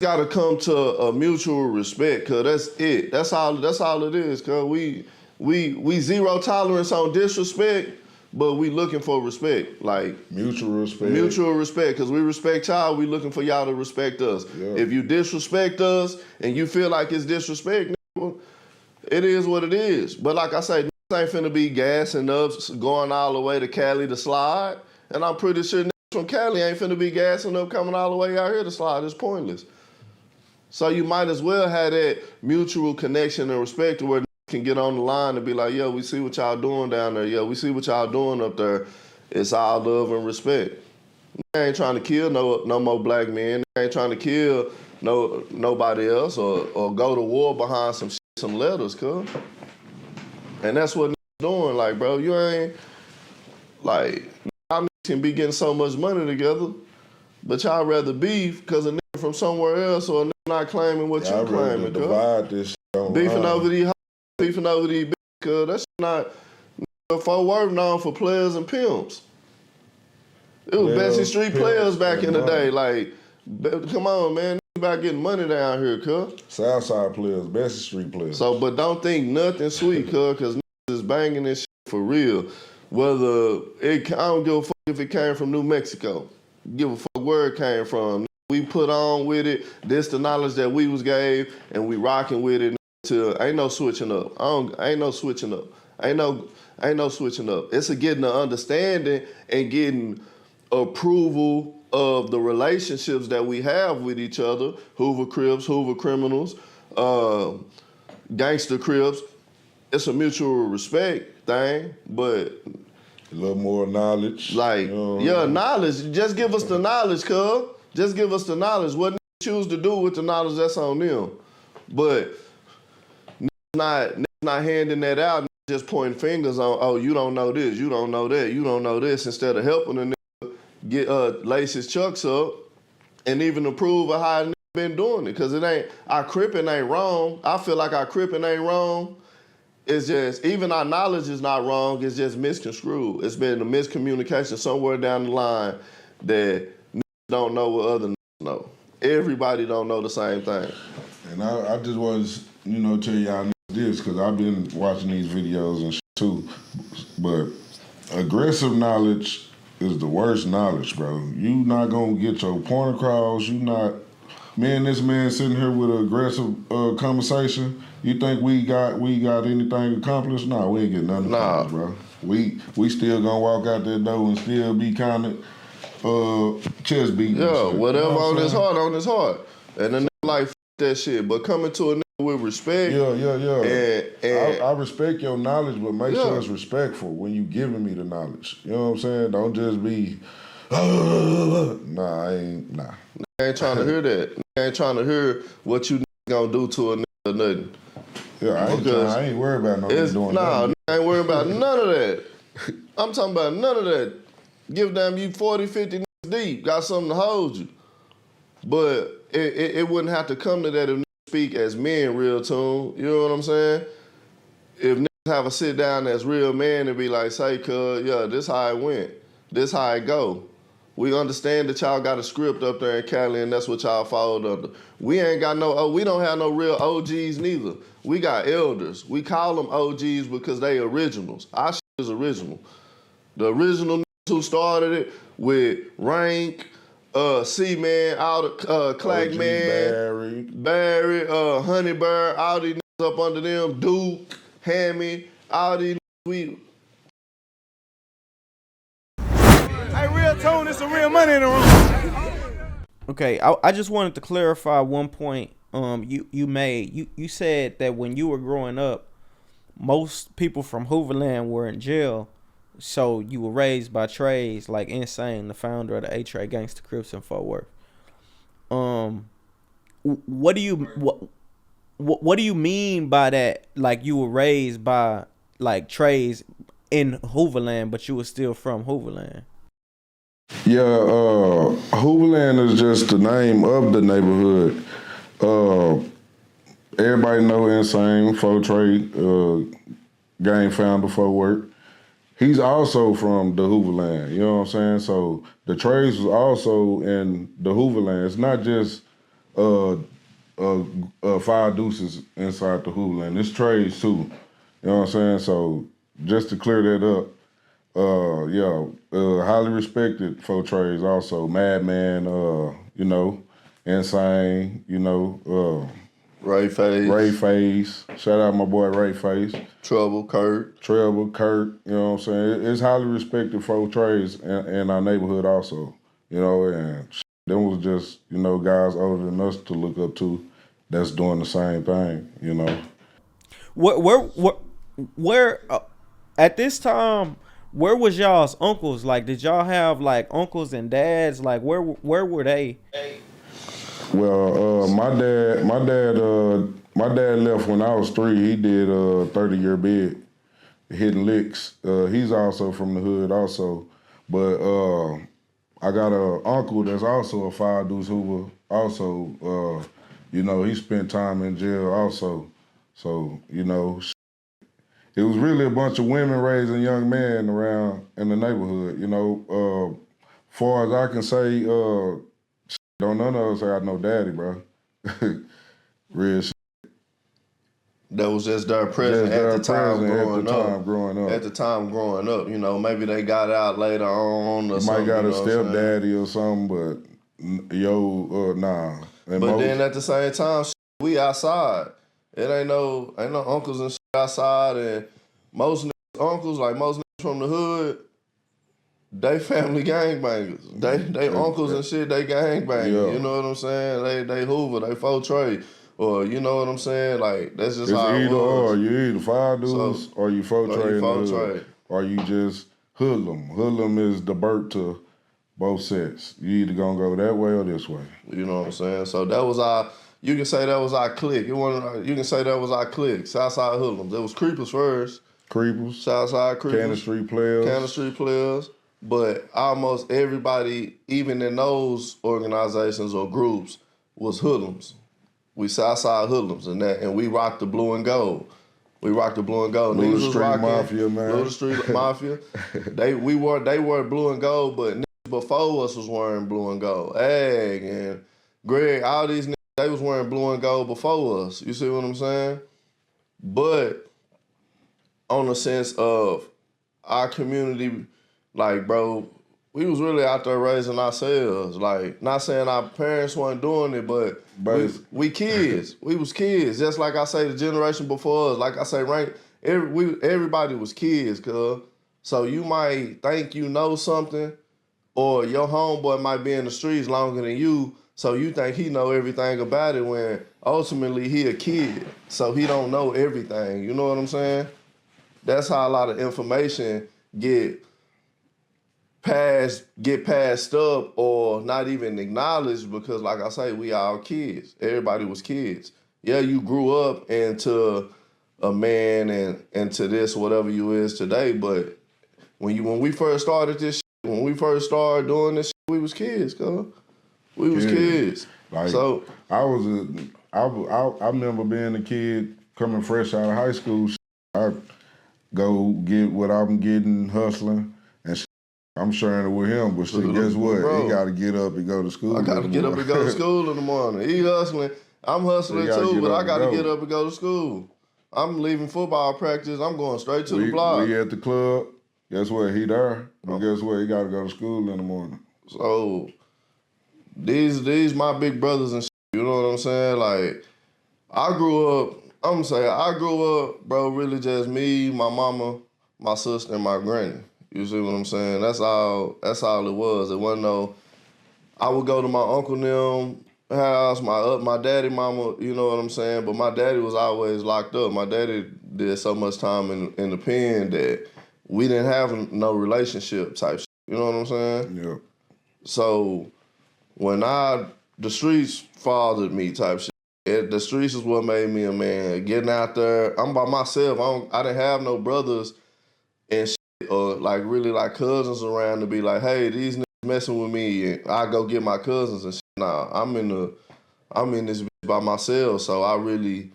gotta come to a mutual respect, cause that's it. That's all it is, cause we zero tolerance on disrespect, but we looking for respect, like mutual respect. Mutual respect, cause we respect y'all. We looking for y'all to respect us. Yeah. If you disrespect us and you feel like it's disrespect, it is what it is. But like I say, ain't finna be gassing up, going all the way to Cali to slide, and I'm pretty sure from Cali ain't finna be gassing up, coming all the way out here to slide. It's pointless. So you might as well have that mutual connection and respect to where can get on the line and be like, yo, we see what y'all doing down there. Yo, we see what y'all doing up there. It's all love and respect. They ain't trying to kill no more black men. They ain't trying to kill nobody else or go to war behind some letters, cuz. And that's what doing. Like, bro, you ain't, like, y'all can be getting so much money together, but y'all rather beef because a nigga from somewhere else or a nigga not claiming what you claiming, cuz. Divide this shit beefing over these bitches, cuz that's not Fort Worth known for players and pimps. It was Bessie Street players back in the day. Like, come on, man. About getting money down here, cuz. Southside players, Bessie Street players. So, but don't think nothing sweet, cuz, because is banging this shit for real. Whether I don't give a fuck if it came from New Mexico. Give a fuck where it came from. We put on with it. This the knowledge that we was gave, and we rocking with it. Till ain't no switching up. Ain't no switching up. Ain't no switching up. It's a getting an understanding and getting approval of the relationships that we have with each other. Hoover Crips, Hoover criminals, gangster Crips. It's a mutual respect thing, but a little more knowledge. Like, knowledge. Just give us the knowledge, cuz. Just give us the knowledge. What choose to do with the knowledge, that's on them. But not handing that out, just pointing fingers on, oh, you don't know this, you don't know that, you don't know this, instead of helping a nigga get lace his chucks up and even approve of how a nigga been doing it. Cause it ain't, our cripping ain't wrong. I feel like our cripping ain't wrong. It's just, even our knowledge is not wrong, it's just misconstrued. It's been a miscommunication somewhere down the line that niggas don't know what other niggas know. Everybody don't know the same thing. And I just was, tell y'all this, because I've been watching these videos and shit too. But aggressive knowledge is the worst knowledge, bro. You not gonna get your point across. You not, this man sitting here with an aggressive conversation. You think we got anything accomplished? Nah, we ain't getting nothing accomplished, bro. We still gonna walk out that door and still be kind of chest beating. Yeah, whatever on his heart. And then like, f that shit. But coming to a nigga with respect. Yeah. And I respect your knowledge, but make sure it's respectful when you giving me the knowledge. You know what I'm saying? Don't just be, I ain't trying to hear that. I ain't trying to hear what you gonna do to a nigga or nothing. Yeah, I ain't worried about no nigga doing nothing. I ain't worried about none of that. I'm talking about none of that. Give them you 40, 50 niggas deep, got something to hold you. But it wouldn't have to come to that if niggas speak as men, REALTOON. You know what I'm saying? If niggas have a sit down as real men and be like, say, cuz, yeah, this how it went. This how it go. We understand that y'all got a script up there in Cali and that's what y'all followed under. We ain't got we don't have no real OGs neither. We got elders. We call them OGs because they originals. Our shit is original. The original niggas who started it with Rank, C-Man, all the Clack Man, Barry, Honeybird, all these niggas up under them, Duke, Hammy, all these niggas, Hey, REALTOON, it's some real money in the room. Okay, I just wanted to clarify one point you made. You said that when you were growing up, most people from Hooverland were in jail, so you were raised by Trays, like Insane, the founder of the A-Tray Gangsta Crips in Fort Worth. What do you mean by that? Like you were raised by like Trays in Hooverland, but you were still from Hooverland? Yeah, Hooverland is just the name of the neighborhood. Everybody know Insane, Fort Trey, gang founder, Fort Worth. He's also from the Hooverland, you know what I'm saying? So the Trays was also in the Hooverland. It's not just 5 deuces inside the Hooverland. It's Trays too, you know what I'm saying? So just to clear that up, highly respected for Trays also. Madman, Insane, Ray Face. Shout out my boy Ray Face. Trouble, Kurt, you know what I'm saying? It's highly respected for Trays in our neighborhood also, and them was just, guys older than us to look up to that's doing the same thing, Where at this time, where was y'all's uncles? Like, did y'all have like uncles and dads? Like, where were they? Well, my dad left when I was 3. He did 30-year bid, hitting licks. He's also from the hood also, but I got an uncle that's also a 5 deuce Hoover. Also, he spent time in jail also. So it was really a bunch of women raising young men around in the neighborhood. Far as I can say, don't none of us have no daddy, bro. Real shit. That was just their present at the time growing up. At the time growing up, maybe they got out later on or something. Might got a stepdaddy or something, but nah. But then at the same time, we outside. It ain't no uncles and shit outside, and most uncles, like most from the hood, they family gangbangers. They uncles and shit, they gangbangers. Yeah. You know what I'm saying? They Hoover, they Fort Trey. Or you know what I'm saying? Like that's just how it was. Or you either 5 dudes or you Fort Trey or you just hoodlum. Hoodlum is the birth to both sets. You either gonna go that way or this way. You know what I'm saying? So that was our You can say that was our clique. You can say that was our clique. Southside Hoodlums. It was Creepers first. Creepers. Southside Creepers. Cannon Street Players. Cannon Street Players. But almost everybody, even in those organizations or groups, was Hoodlums. We Southside Hoodlums and we rocked the blue and gold. We rocked the blue and gold. Little Street Mafia, man. Little Street Mafia. They wore blue and gold, but niggas before us was wearing blue and gold. Egg and Greg, all these niggas, they was wearing blue and gold before us. You see what I'm saying? But on the sense of our community, like, bro, we was really out there raising ourselves. Like, not saying our parents weren't doing it, but we kids. We was kids. Just like I say, the generation before us, like I say, everybody was kids, cuz. So you might think you know something, or your homeboy might be in the streets longer than you, so you think he know everything about it when ultimately he a kid, so he don't know everything. You know what I'm saying? That's how a lot of information get passed up or not even acknowledged because, like I say, we all kids. Everybody was kids. Yeah, you grew up into a man and into this, whatever you is today, but when we first started this shit, when we first started doing this shit, we was kids, cuz. We was kids. Like, so I remember being a kid coming fresh out of high school. I go get what I'm getting, hustling, and I'm sharing it with him. But shit, guess what? Bro, he got to get up and go to school. I got to get up and go to school in the morning. He hustling. I'm hustling too, but I got to get up and go to school. I'm leaving football practice. I'm going straight to the block. We at the club. Guess what? He there. But guess what? He got to go to school in the morning. So these my big brothers and shit, you know what I'm saying? Like, I grew up, bro, really just me, my mama, my sister, and my granny. You see what I'm saying? That's all it was. It wasn't no, I would go to my uncle and them house, my daddy, mama, you know what I'm saying? But my daddy was always locked up. My daddy did so much time in the pen that we didn't have no relationship type shit. You know what I'm saying? Yeah. So when the streets fathered me type shit, the streets is what made me a man. Getting out there, I'm by myself. I didn't have no brothers and shit, or like really like cousins around to be like, hey, these niggas messing with me, and I go get my cousins and shit. Nah, I'm in this bitch by myself. So I really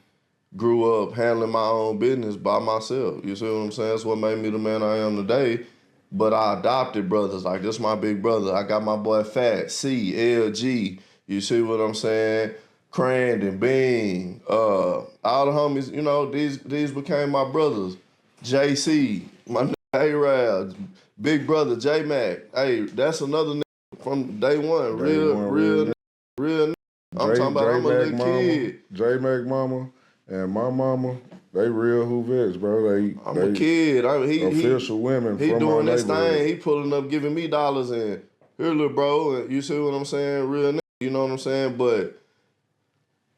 grew up handling my own business by myself. You see what I'm saying? That's what made me the man I am today. But I adopted brothers. Like, this my big brother. I got my boy Fat, C, LG. You see what I'm saying? Crandon, Bing, all the homies, you know, these became my brothers. JC, my nigga A-Rab, big brother J-Mac. Hey, that's another nigga from day one. Real nigga. I'm talking about I'm a little kid. J-Mac mama and my mama, they real Hoovettes, bro. I'm a kid. He official women. He from doing my this thing. He pulling up, giving me dollars, and here, little bro. And you see what I'm saying? Real nigga. You know what I'm saying? But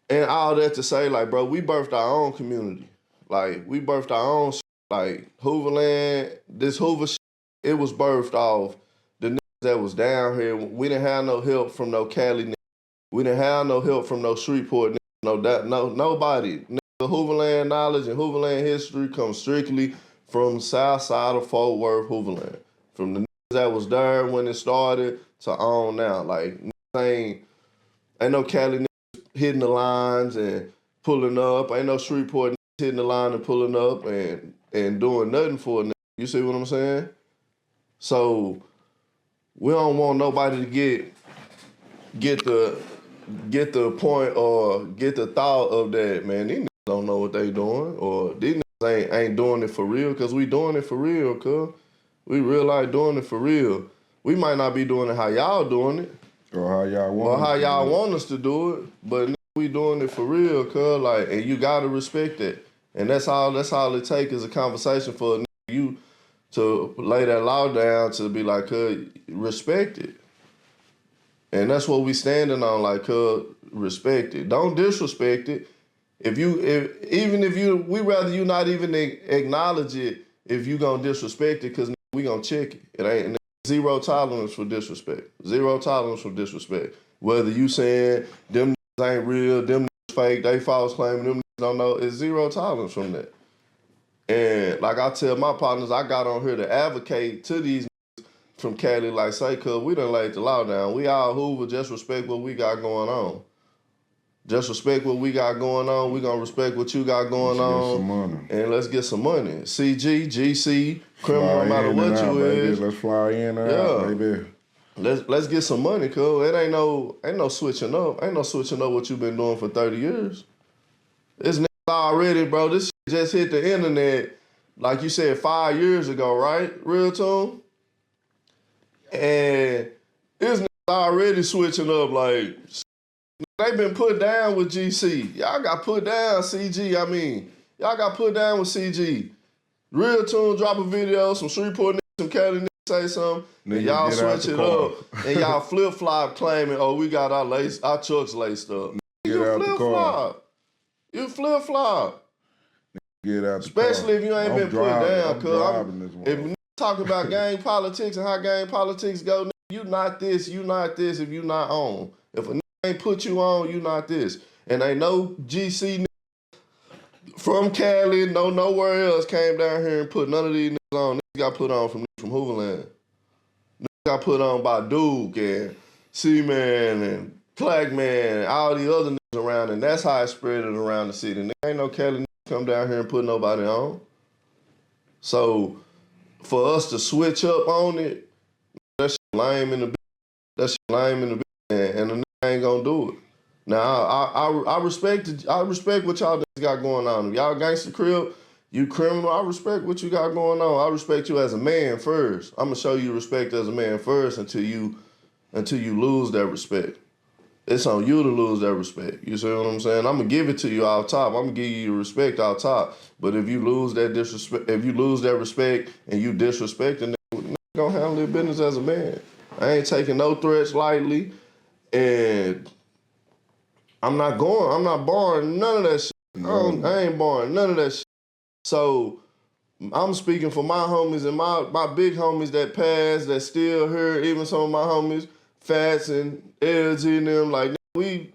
and all that to say, like, bro, we birthed our own community. Like, we birthed our own shit. Like, Hooverland, this Hoover shit, it was birthed off the niggas that was down here. We didn't have no help from no Cali niggas. We didn't have no help from no Shreveport niggas. Nobody. The Hooverland knowledge and Hooverland history comes strictly from the south side of Fort Worth, Hooverland. From the niggas that was there when it started to on now. Like, ain't no Cali niggas hitting the lines and pulling up. Ain't no Shreveport niggas hitting the line and pulling up and doing nothing for a nigga. You see what I'm saying? So we don't want nobody to get the point or get the thought of that, man, these niggas don't know what they doing, or these niggas ain't doing it for real, because we doing it for real, cuz. We real life doing it for real. We might not be doing it how y'all doing it. Or how y'all want us to do it, but we doing it for real, cuz. Like, and you gotta respect that. And that's all it takes is a conversation for you to lay that law down, to be like, cuz, respect it. And that's what we standing on, like, cuz, respect it. Don't disrespect it. We rather you not even acknowledge it if you gonna disrespect it, because we gonna check it. It ain't zero tolerance for disrespect. Zero tolerance for disrespect. Whether you saying them ain't real, them fake, they false claiming, them don't know. It's zero tolerance from that. And like I tell my partners, I got on here to advocate to these from Cali, like say, cause we done laid the law down. We all Hoover, just respect what we got going on. Just respect what we got going on. We gonna respect what you got going on. Some money. And let's get some money. CG, GC, criminal, no matter what you is. Let's fly in and out, baby. Let's get some money, cuz. It ain't no switching up. Ain't no switching up what you been doing for 30 years. This nigga already, bro. This shit just hit the internet, like you said, 5 years ago, right? REALTOON? And this nigga already switching up, like, they been put down with GC. Y'all got put down, CG, I mean. Y'all got put down with CG. REALTOON drop a video, some Shreveport niggas, some Cali niggas say something, and y'all switch it up, and y'all flip-flop claiming, oh, we got our chucks laced up. You flip-flop. You flip-flop. Get out the Especially car. if you ain't been put down, cuz. If you talk about gang politics and how gang politics go, you not this, if you not on. If a nigga ain't put you on, you not this. And ain't no GC from Cali, nowhere else came down here and put none of these niggas on. Niggas got put on from Hooverland. Niggas got put on by Duke and C-Man and Clackman and all these other niggas around, and that's how it spread it around the city. Nigga ain't no Cali niggas come down here and put nobody on. So for us to switch up on it, that shit lame in the and the nigga ain't gonna do it. Now I respect what y'all niggas got going on. If y'all gangster Crip, you criminal, I respect what you got going on. I respect you as a man first. I'm gonna show you respect as a man first until you lose that respect. It's on you to lose that respect. You see what I'm saying? I'm gonna give it to you off top. I'm gonna give you your respect off top. But if you lose that disrespect, if you lose that respect and you disrespecting, nigga gonna handle your business as a man. I ain't taking no threats lightly, and I'm not borrowing none of that shit. I ain't borrowing none of that shit. So I'm speaking for my homies and my big homies that passed, that still here, even some of my homies, Fats and LG and them, like, we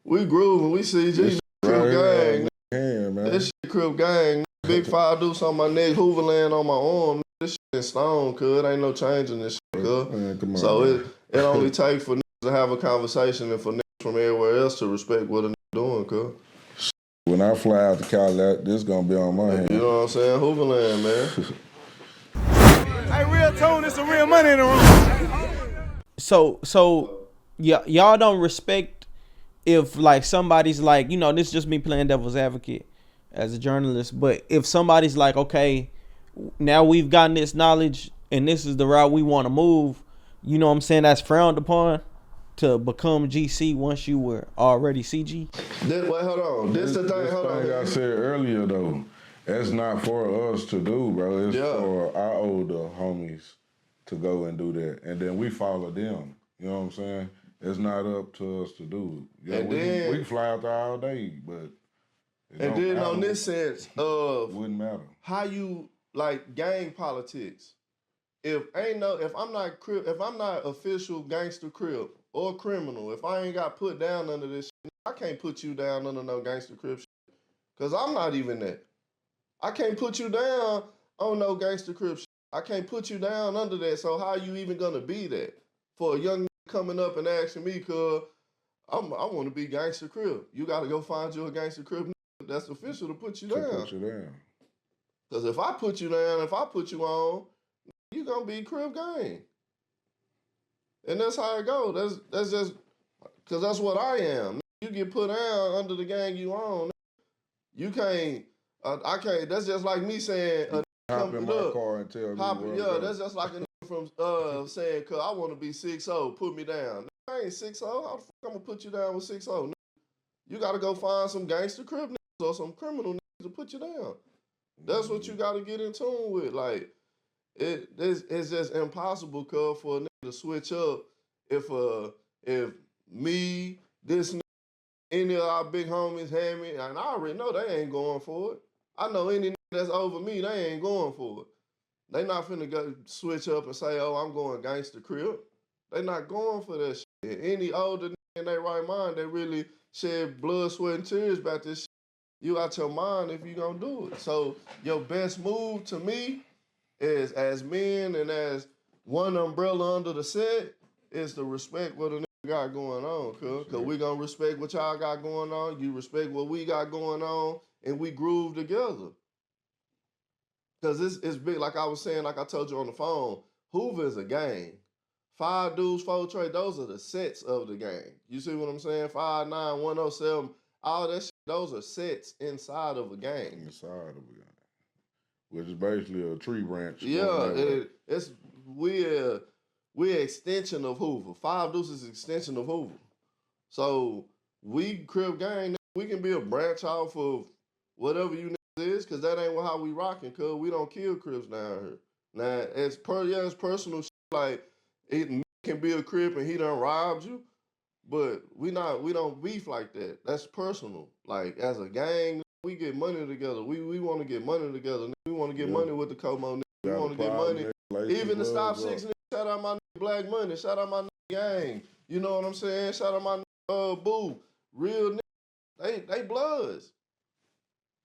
grooving, we CG, Crip gang. This shit Crip gang. Big 5 do something my neck, Hooverland on my arm. This shit in stone, cuz. Ain't no changing this shit, cuz. So it only takes for niggas to have a conversation and for niggas from everywhere else to respect what a nigga doing, cuz. When I fly out to Cali, this gonna be on my hand. You know what I'm saying? Hooverland, man. Hey, REALTOON, it's some real money in the room. So y'all don't respect if like somebody's like, you know, this is just me playing devil's advocate as a journalist, but if somebody's like, okay, now we've gotten this knowledge and this is the route we want to move, you know what I'm saying, that's frowned upon to become GC once you were already CG? Wait, hold on. This the thing, hold on. I said earlier though, that's not for us to do, bro. It's for our older homies to go and do that. And then we follow them. You know what I'm saying? It's not up to us to do. Yeah, we can fly out there all day, but and then on this sense of wouldn't matter. How you like gang politics. If I'm not official gangster Crip or criminal, if I ain't got put down under this shit, I can't put you down under no gangster Crip shit. Cause I'm not even that. I can't put you down on no gangster Crip shit. I can't put you down under that. So how you even gonna be that? For a young coming up and asking me, cuz I want to be gangster Crip. You gotta go find you a gangster Crip that's official to put you down. Cause if I put you down, if I put you on, you gonna be Crip gang. And that's how it goes. That's just cause that's what I am. You get put down under the gang you on. You can't. I can't. That's just like me saying. Hop in my car and tell me. Yeah, that's just like a nigga from saying, cuz I want to be 6'0", put me down. I ain't 6'0". How the fuck I'm gonna put you down with 6'0"? You gotta go find some gangster Crip niggas or some criminal niggas to put you down. That's what you gotta get in tune with. Like, it's just impossible, cuz, for a nigga to switch up if me, this nigga, any of our big homies had me, and I already know they ain't going for it. I know any nigga that's over me, they ain't going for it. They not finna go switch up and say, oh, I'm going gangster Crip. They not going for that shit. Any older nigga in their right mind, they really shed blood, sweat, and tears about this shit, you out your mind if you gonna do it. So your best move to me is, as men and as one umbrella under the set, is to respect what a nigga got going on, cuz we gonna respect what y'all got going on, you respect what we got going on, and we groove together. Cause it's big, like I was saying, like I told you on the phone, Hoova is a game. 5 dudes, 4 trade, those are the sets of the game. You see what I'm saying? 5, 9, 107, all that shit, those are sets inside of a game. Inside of a game. Which is basically a tree branch. Yeah, we're extension of Hoova. 5 deuces is extension of Hoova. So we Crip gang, we can be a branch off of whatever you niggas is, cause that ain't how we rocking, cause we don't kill Crips down here. Now it's personal shit, like it can be a Crip and he done robbed you, but we don't beef like that. That's personal. Like as a gang, we get money together. We want to get money together. We want to get money with the Como niggas. We want to get money. Even the Stop 6 niggas, shout out my nigga Black Money. Shout out my nigga Gang. You know what I'm saying? Shout out my nigga Boo. Real niggas. They bloods.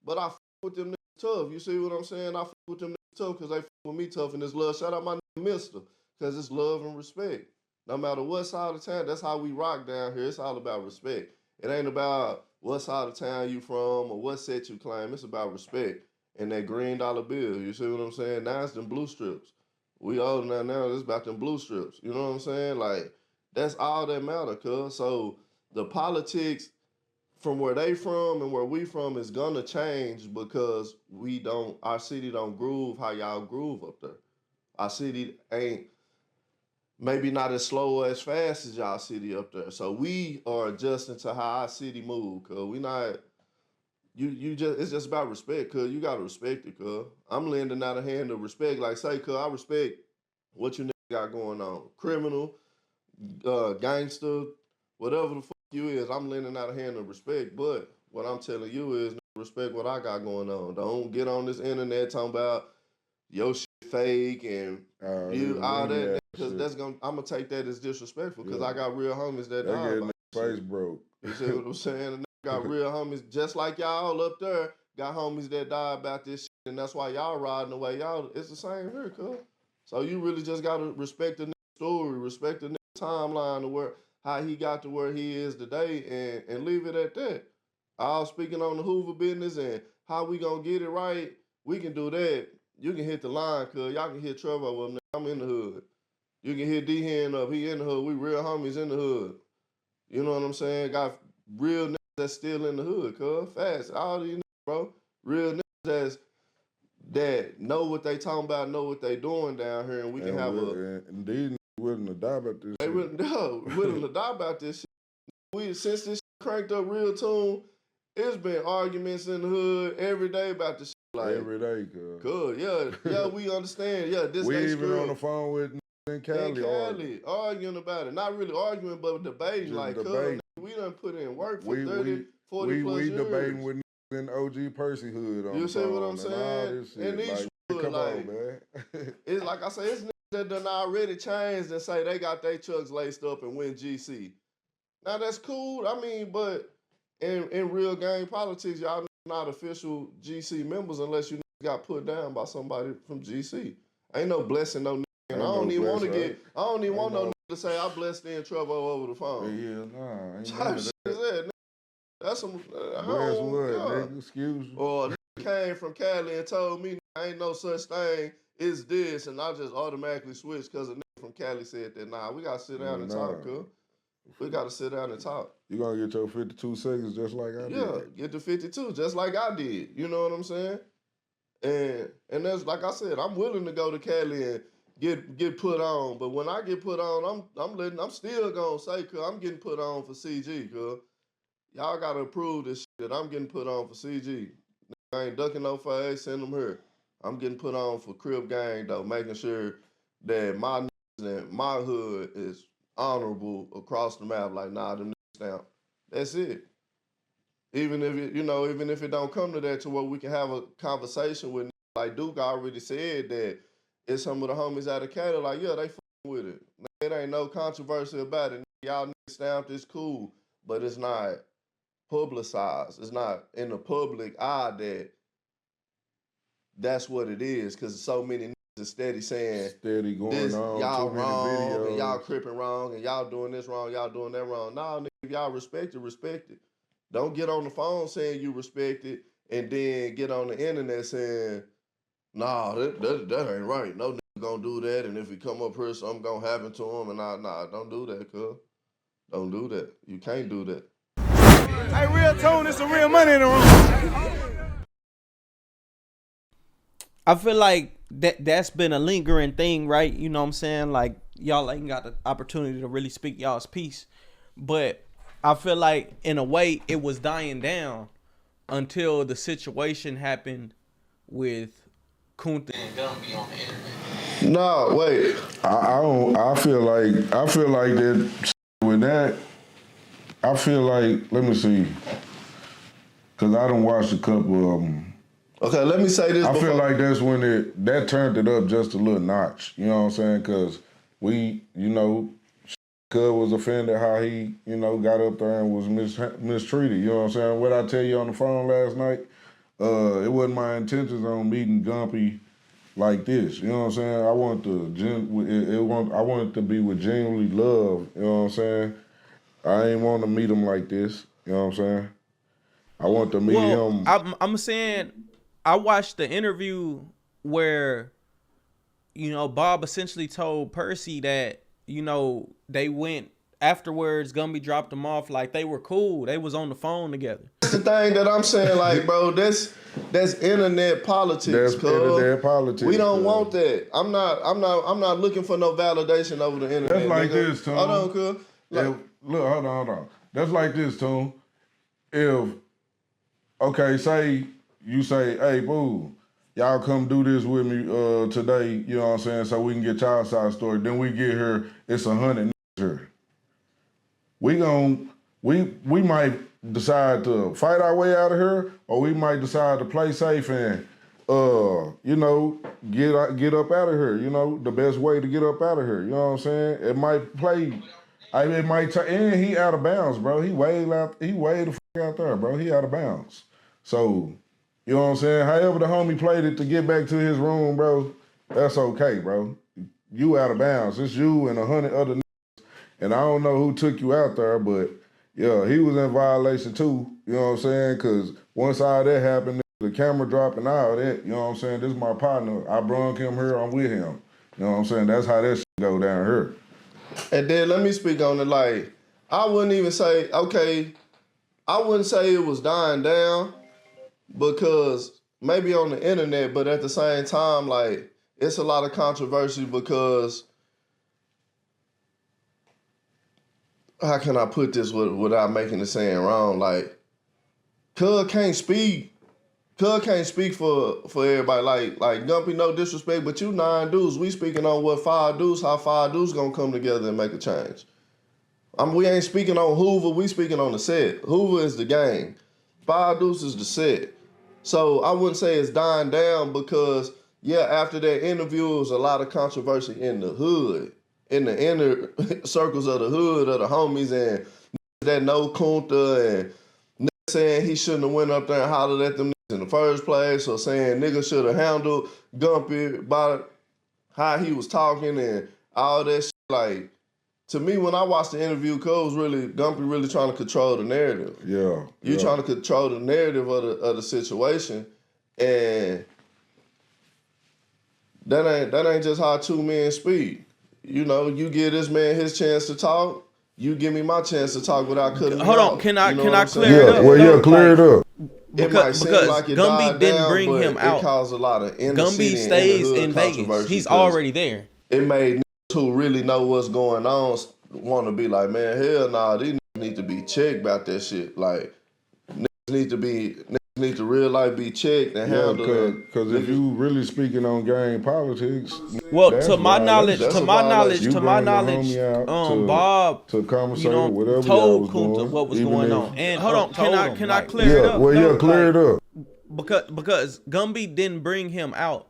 But I fuck with them niggas tough. You see what I'm saying? I fuck with them niggas tough because they fuck with me tough and it's love. Shout out my nigga Mister, because it's love and respect. No matter what side of town, that's how we rock down here. It's all about respect. It ain't about what side of town you from or what set you claim. It's about respect and that green dollar bill. You see what I'm saying? Now it's them blue strips. We older now. It's about them blue strips. You know what I'm saying? Like, that's all that matter, cuz. So the politics from where they from and where we from is gonna change because our city don't groove how y'all groove up there. Our city ain't maybe not as slow or as fast as y'all city up there. So we are adjusting to how our city move, cuz we not, it's just about respect, cuz you gotta respect it, cuz. I'm lending out a hand of respect, like say, cuz I respect what you niggas got going on. Criminal, gangster, whatever the fuck you is, I'm lending out a hand of respect, but what I'm telling you is respect what I got going on. Don't get on this internet talking about your shit fake and all that, because I'm gonna take that as disrespectful, because I got real homies that died. Face broke. You see what I'm saying? Got real homies just like y'all up there. Got homies that died about this shit, and that's why y'all riding the way y'all. It's the same here, cuz. So you really just gotta respect the nigga story, respect the nigga timeline to where how he got to where he is today, and leave it at that. All speaking on the Hoova business and how we gonna get it right, we can do that. You can hit the line, cuz. Y'all can hit Trevor up. I'm in the hood. You can hit D-Hen up. He in the hood. We real homies in the hood. You know what I'm saying? Got real niggas that's still in the hood, cuz. Fast. All these niggas, bro. Real niggas that know what they talking about, know what they doing down here, and we can have and these niggas willing to die about this shit. Willing to die about this shit. Since this shit cranked up REALTOON, it's been arguments in the hood every day about this shit. Like, every day, cuz. Good, yeah, we understand. Yeah, this we they even on the phone with in Cali arguing about it. Not really arguing, but debating. Like, cuz, we done put in work for 30, 40 plus years. We debating with in OG Percy hood on you the phone. See what I'm saying? And these like, come like, on, man. It's like I say, it's niggas that done already changed and say they got their chucks laced up and win GC. Now, that's cool. I mean, but in real gang politics, y'all not official GC members unless you got put down by somebody from GC. Ain't no blessing, no nigga. And I don't even want to get, I don't even want no nigga to say I blessed in trouble over the phone. Yeah, nah. Ain't none of that. That's some, bless what, nigga? Excuse me. Or a nigga came from Cali and told me ain't no such thing as this, and I just automatically switched because a nigga from Cali said that. Nah, we got to sit down and talk, cuz. We got to sit down and talk. You gonna get your 52 seconds just like I did. Yeah, get the 52 just like I did. You know what I'm saying? And that's like I said, I'm willing to go to Cali and get put on. But when I get put on, I'm still gonna say, cuz I'm getting put on for CG, cuz. Y'all gotta approve this shit that I'm getting put on for CG. I ain't ducking no face, send them here. I'm getting put on for Crip gang though, making sure that my niggas and my hood is honorable across the map. Like, nah, them niggas down. That's it. Even if it, even if it don't come to that, to where we can have a conversation with, like Duke already said that it's some of the homies out of Cali, like, yeah, they fucking with it. They It ain't no controversy about it. Y'all niggas stamped, it's cool, but it's not publicized. It's not in the public eye that that's what it is, because so many niggas are steady saying steady going this, on, y'all too many wrong, videos. and y'all cripping wrong, and y'all doing this wrong, y'all doing that wrong. Nah, nigga, if y'all respect it, respect it. Don't get on the phone saying you respect it, and then get on the internet saying, nah, that ain't right. No nigga gonna do that, and if he come up here, something gonna happen to him, and nah, don't do that, cuz. Don't do that. You can't do that. Hey, REALTOON, there's some real money in the room. I feel like that's been a lingering thing, right? You know what I'm saying? Like, y'all ain't got the opportunity to really speak y'all's piece. But I feel like, in a way, it was dying down until the situation happened with Kunta and GUMBY on the internet. No, wait. I feel like that with that. I feel like, let me see, because I done watched a couple of them. Okay, let me say this. I feel like that's when that turned it up just a little notch. You know what I'm saying? Because we, you know, Cuz was offended how he, you know, got up there and was mistreated. You know what I'm saying? What I tell you on the phone last night, it wasn't my intentions on meeting GUMBY like this. You know what I'm saying? I wanted to be with genuinely love. You know what I'm saying? I ain't want to meet him like this. You know what I'm saying? I want to meet him. I'm saying, I watched the interview where, you know, Bob essentially told Percy that, you know, they went afterwards. GUMBY dropped them off, like they were cool. They was on the phone together. That's the thing that I'm saying, like, bro, that's internet politics. That's internet politics. We don't want that. I'm not looking for no validation over the internet. That's like nigga. this, Tom. Hold on, cuz. Look, hold on. That's like this, Tom. If, okay, say you say, hey, boo, y'all come do this with me today, you know what I'm saying, so we can get y'all side story. Then we get here, it's 100 here. We might decide to fight our way out of here, or we might decide to play safe and, you know, get up out of here. You know, the best way to get up out of here. You know what I'm saying? It might play. It might. And he out of bounds, bro. He way the fuck out there, bro. He out of bounds. So, you know what I'm saying? However the homie played it to get back to his room, bro, that's okay, bro. You out of bounds. It's you and 100 other niggas. And I don't know who took you out there, but yeah, he was in violation too. You know what I'm saying? Because once all that happened, the camera dropping all that, you know what I'm saying? This is my partner. I brung him here. I'm with him. You know what I'm saying? That's how that shit go down here. And then let me speak on it. Like, I wouldn't even say, okay, I wouldn't say it was dying down, because maybe on the internet, but at the same time, like, it's a lot of controversy because, how can I put this without making the saying wrong? Like, Cuz can't speak for everybody. Like GUMBY, no disrespect, but you 9 dudes. We speaking on what 5 dudes, how 5 dudes gonna come together and make a change. We ain't speaking on Hoova, we speaking on the set. Hoova is the game. 5 dudes is the set. So I wouldn't say it's dying down because, yeah, after that interview, it was a lot of controversy in the hood, in the inner circles of the hood, of the homies, and that know Kunta, and saying he shouldn't have went up there and hollered at them in the first place, or saying niggas should have handled GUMBY by how he was talking and all that shit. Like, to me, when I watched the interview, GUMBY really trying to control the narrative. Yeah. You trying to control the narrative of the situation, and that ain't just how 2 men speak. You know, you give this man his chance to talk, you give me my chance to talk without cutting me Hold on, off. can I clear it up? Yeah, clear it up. Because GUMBY didn't bring him out. It caused a lot of GUMBY stays in Vegas. He's already there. It made niggas who really know what's going on want to be like, man, hell nah, these niggas need to be checked about that shit. Like, niggas need to real life be checked and handled. Because if you really speaking on gang politics, well, to my knowledge, Bob, to conversate whatever told Kunta what was going on. And hold on, can I clear it up? Clear it up. Because GUMBY didn't bring him out.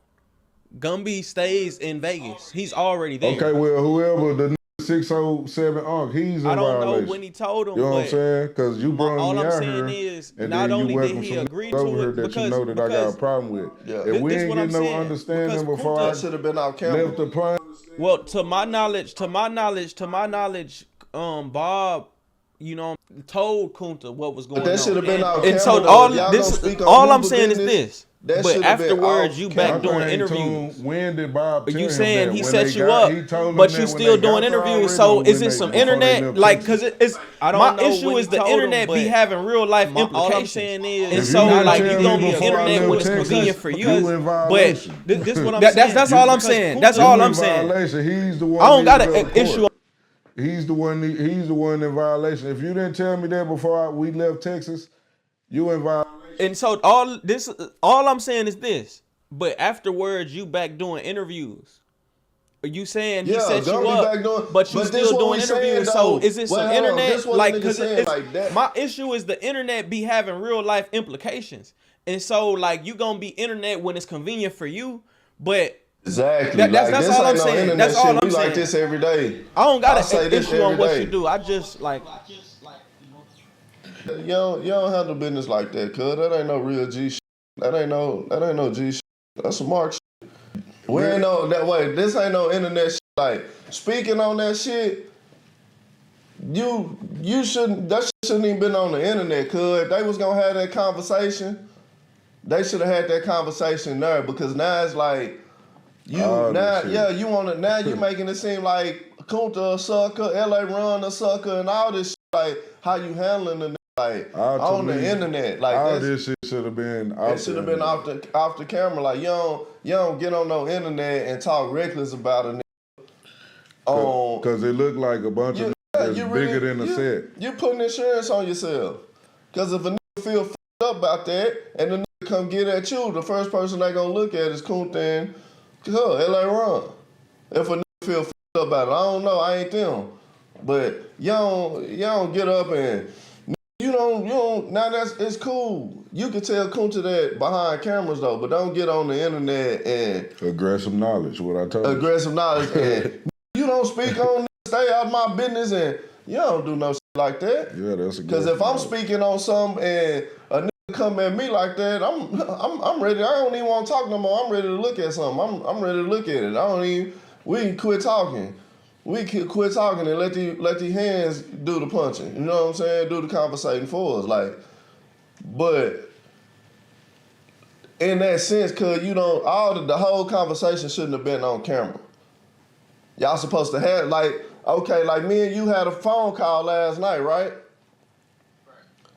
GUMBY stays in Vegas. He's already there. Okay, well, whoever the 607 Unc, he's in I don't violation. know when he told him. You know what I'm saying? Because you brought all me I'm out saying here, is, and not then you only did welcome he some agree over to here it, that you know that I got a problem with. Yeah. If we This ain't what get I'm no saying, understanding because before That should have been off camera. left the plane. well, to my knowledge, Bob, you know, told Kunta what was going But that on. should have been off And camera. so though. all Y'all this, gonna speak on all I'm Hoova saying is business? this. That But should have been afterwards, off you camera. back doing My thing interviews. told, when did Bob tell You him saying that? he When set they you got, up, he told him but that you when still they doing got there interviews. already, So or is when it some before they internet? left Like, Texas? cause it's I don't my know issue when is he the told him, internet be but having real life all I'm implications. saying is, And If so you didn't like tell you me gonna be before I internet left when it's Texas, convenient for you you. in But violation. this what I'm saying. That's all I'm saying. That's You all in I'm saying. violation. He's the one. I don't got needs to an go to issue. court. He's the one. He's the one in violation. If you didn't tell me that before we left Texas, you in violation. And so all I'm saying is this. But afterwards, you back doing interviews. Are you saying he set you Gumby up, back doing, but you this still what doing we saying, interviews? though. So is it some Wait, hold on. internet? This what Like, the nigga cause saying it's, like that. my issue is the internet be having real life implications, and so like you gonna be internet when it's convenient for you, but Exactly. that's this all ain't I'm no saying. internet That's all shit. I'm We like saying. this every day. I don't got say an this issue on every what day. you do. I just like. You don't handle business like that, cuz. That ain't no real G shit. That ain't no G shit. That's some Mark shit. We ain't no that way. This ain't no internet shit. Like, speaking on that shit, you shouldn't, that shit shouldn't even been on the internet, cuz. If they was gonna have that conversation, they should have had that conversation there, because now it's like, you making it seem like Kunta a sucker, LA Run a sucker, and all this shit, like how you handling the like on the internet. Like all this shit should have been off. It should have been off the camera. Like you don't get on no internet and talk reckless about a nigga. Cause it looked like a bunch of niggas bigger than the set. You putting insurance on yourself. Cause if a nigga feel fucked up about that and the nigga come get at you, the first person they gonna look at is Kunta and LA Run. If a nigga feel fucked up about it, I don't know, I ain't them. But you don't get up and you don't now it's cool. You can tell Kunta that behind cameras though, but don't get on the internet and aggressive knowledge, what I told you. Aggressive knowledge and you don't speak on this, stay out of my business, and you don't do no shit like that. Yeah, that's a good. Because if I'm speaking on something and a nigga come at me like that, I'm ready. I don't even want to talk no more. I'm ready to look at something. I'm ready to look at it. We can quit talking. We can quit talking and let the hands do the punching. You know what I'm saying? Do the conversating for us. Like, but in that sense, cause you don't, the whole conversation shouldn't have been on camera. Y'all supposed to have, like, okay, like me and you had a phone call last night, right?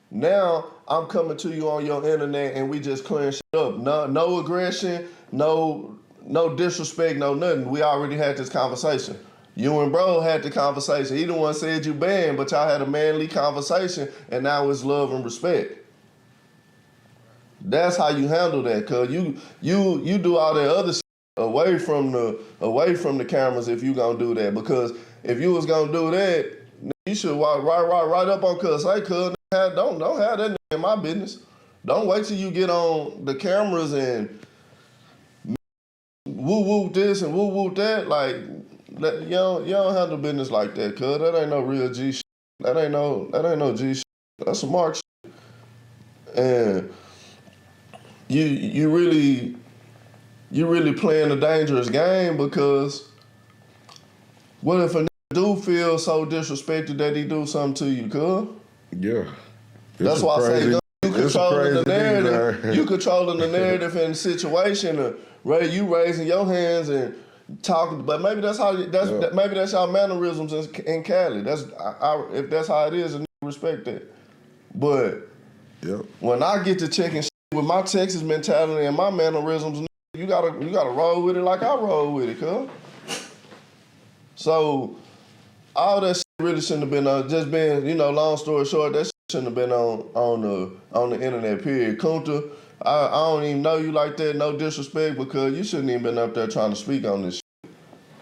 Now I'm coming to you on your internet and we just clearing shit up. No aggression, no disrespect, no nothing. We already had this conversation. You and bro had the conversation. He the one said you banned, but y'all had a manly conversation, and now it's love and respect. That's how you handle that, cuz you do all that other shit away from the cameras if you gonna do that. Because if you was gonna do that, you should walk right up on cuz. Hey, cuz, don't have that in my business. Don't wait till you get on the cameras and woo this and woo that. Like, you don't handle business like that, cuz. That ain't no real G shit. That ain't no G shit. That's some Mark shit. And you really playing a dangerous game, because what if a nigga do feel so disrespected that he do something to you, cuz? Yeah. That's why I say you controlling the narrative. You You controlling the narrative in the situation. You raising your hands and talking, but maybe that's maybe that's y'all mannerisms in Cali. If that's how it is, and respect that. But when I get to checking shit with my Texas mentality and my mannerisms, you gotta roll with it like I roll with it, cuz. So all that shit really shouldn't have been on. Just being, long story short, that shit shouldn't have been on the internet. Period. Kunta, I don't even know you like that. No disrespect, because you shouldn't even been up there trying to speak on this shit.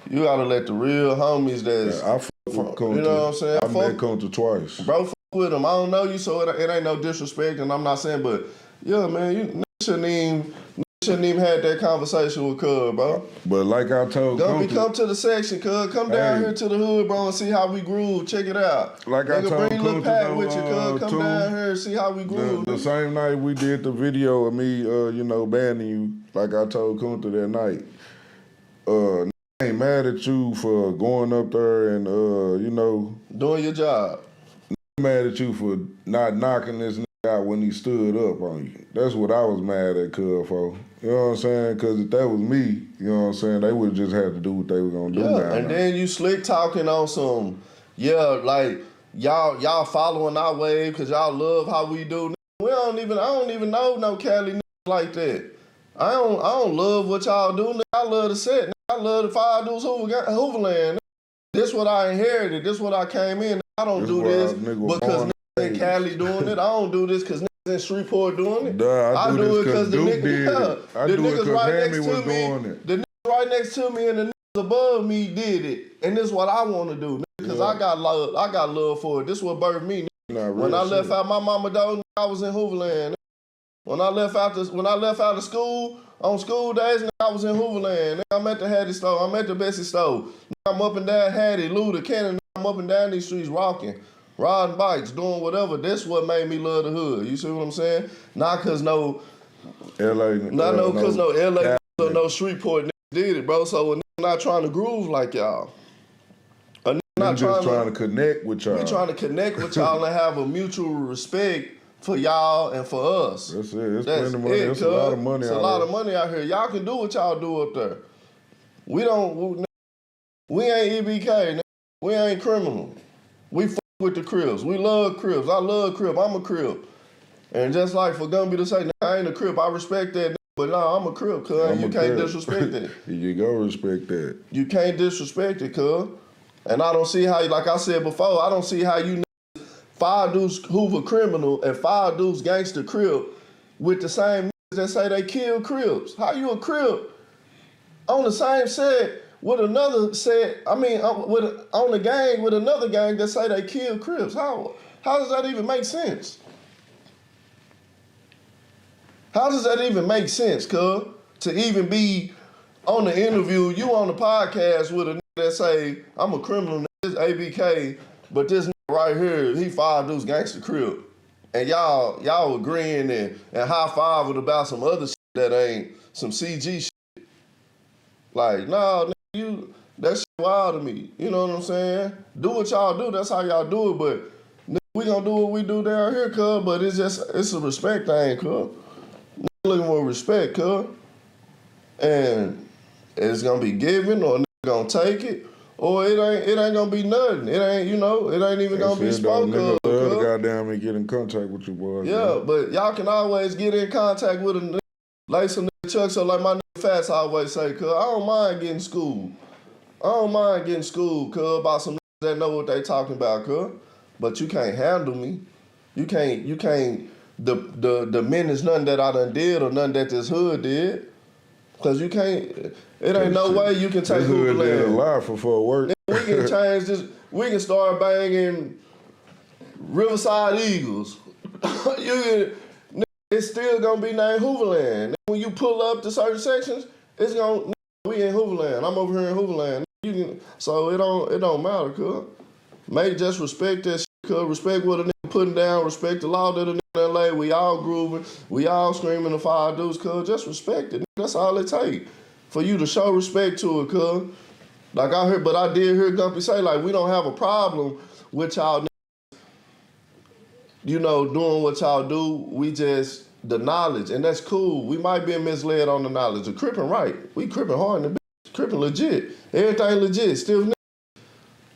You gotta let the real homies that's. I fuck with Kunta. You know what I'm saying? I met Kunta twice. Bro, fuck with him. I don't know you, so it ain't no disrespect, and I'm not saying, but yeah, man, you shouldn't even Shouldn't even had that conversation with Cub, bro. But like I told Gumby, Kunta, come to the section, Cub. Come down here to the hood, bro, and see how we groove. Check it out. like I told bring Lil Kunta, Pat with you, Cub. Come too, down here and see how we groove. the same night we did the video of me, banning you, like I told Kunta that night. I ain't mad at you for going up there and, doing your job. Mad at you for not knocking this nigga out when he stood up on you. That's what I was mad at Cub for. You know what I'm saying? Because if that was me, you know what I'm saying, they would just have to do what they were going to do now. And then you slick talking on some, like, y'all following our wave because y'all love how we do. I don't even know no Cali niggas like that. I don't love what y'all do. Nigga. I love the set. Nigga. I love the Five Dudes Hooverland. This what I inherited. This what I came in. I don't do this because niggas in Cali doing it. I don't do this because niggas in Shreveport doing it. I do it because the niggas right next to me. Doing it. The niggas right next to me and the niggas above me did it. And this is what I want to do. Because I got love for it. This what birthed me. When I left out my mama door, I was in Hooverland. When I left out of school, on school days, I was in Hooverland. I'm at the Hattie store. I'm at the Bessie store. I'm up and down Hattie, Luda, Cannon. I'm up and down these streets rocking, riding bikes, doing whatever. That's what made me love the hood. You see what I'm saying? Not cause no LA, or no Shreveport niggas did it, bro. So a nigga not trying to groove like y'all. A nigga not trying to connect with y'all. We trying to connect with y'all and have a mutual respect for y'all and for us. That's it. It's plenty of money. It's a lot of money out here. It's a lot of money out here. Y'all can do what y'all do up there. We ain't EBK. We ain't criminal. We fuck with the Crips. We love Crips. I love Crip. I'm a Crip. And just like for Gumby to say, I ain't a Crip, I respect that. But no, I'm a Crip, cuz. You can't disrespect it. You go respect that. You can't disrespect it, cuz. And I don't see how, like I said before, I don't see how you Five Dudes Hoover criminal and Five Dudes gangster Crip with the same niggas that say they kill Crips. How you a Crip on the same set with another set? I mean, on the gang with another gang that say they kill Crips. How does that even make sense? How does that even make sense, cuz? To even be on the interview, you on the podcast with a nigga that say, I'm a criminal, this ABK, but this nigga right here, he Five Dudes gangster Crip. And y'all agreeing and high-fiving about some other shit that ain't some CG shit. Like, nah, nigga, that shit wild to me. You know what I'm saying? Do what y'all do, that's how y'all do it, but nigga, we gonna do what we do down here, cuz, but it's a respect thing, cuz. Looking for respect, cuz. And it's gonna be given or nigga gonna take it. Or it ain't gonna be nothing. It ain't even gonna be spoken of. Nigga goddamn and get in contact with you boys. Yeah, man. But y'all can always get in contact with a nigga. Like some nigga Chuck, so like my nigga Fats always say, cuz, I don't mind getting schooled. Cuz, about some niggas that know what they talking about, cuz. But you can't handle me. You can't diminish nothing that I done did or nothing that this hood did. Cause you can't, it ain't no way you can take Hoover land. Did a lot for work. We can change this, we can start banging Riverside Eagles. It's still gonna be named Hooverland. When you pull up to certain sections, it's gonna, we in Hooverland. I'm over here in Hooverland. So it don't matter, cuz. May just respect that shit, cuz. Respect what a nigga putting down, respect the law that a nigga in LA. We all grooving, we all screaming the Five Dudes, cuz. Just respect it. That's all it take for you to show respect to it, cuz. Like I did hear Gumpy say, like, we don't have a problem with y'all, doing what y'all do. We just, the knowledge, and that's cool. We might be misled on the knowledge. The Crippin' right. We Crippin' hard in the bitch. Crippin' legit. Everything legit. Still,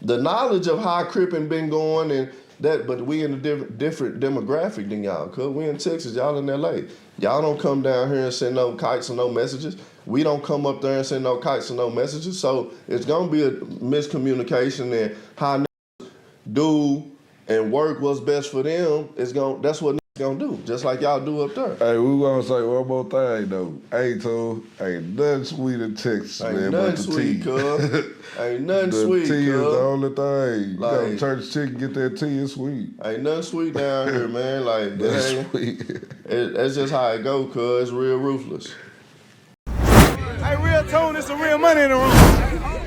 the knowledge of how Crippin' been going and that, but we in a different demographic than y'all, cuz. We in Texas, y'all in LA. Y'all don't come down here and send no kites or no messages. We don't come up there and send no kites or no messages. So it's gonna be a miscommunication and how niggas do and work what's best for them. That's what niggas gonna do, just like y'all do up there. Hey, we gonna say one more thing though. Hey, too, ain't nothing sweet in Texas, man, but the tea. Ain't nothing sweet, cuz. The tea is the only thing. You like, go to church chicken, get that tea, it's sweet. Ain't nothing sweet down here, man. Like, that's sweet. That's just how it go, cuz. It's real ruthless. REALTOON, it's some real money in the room.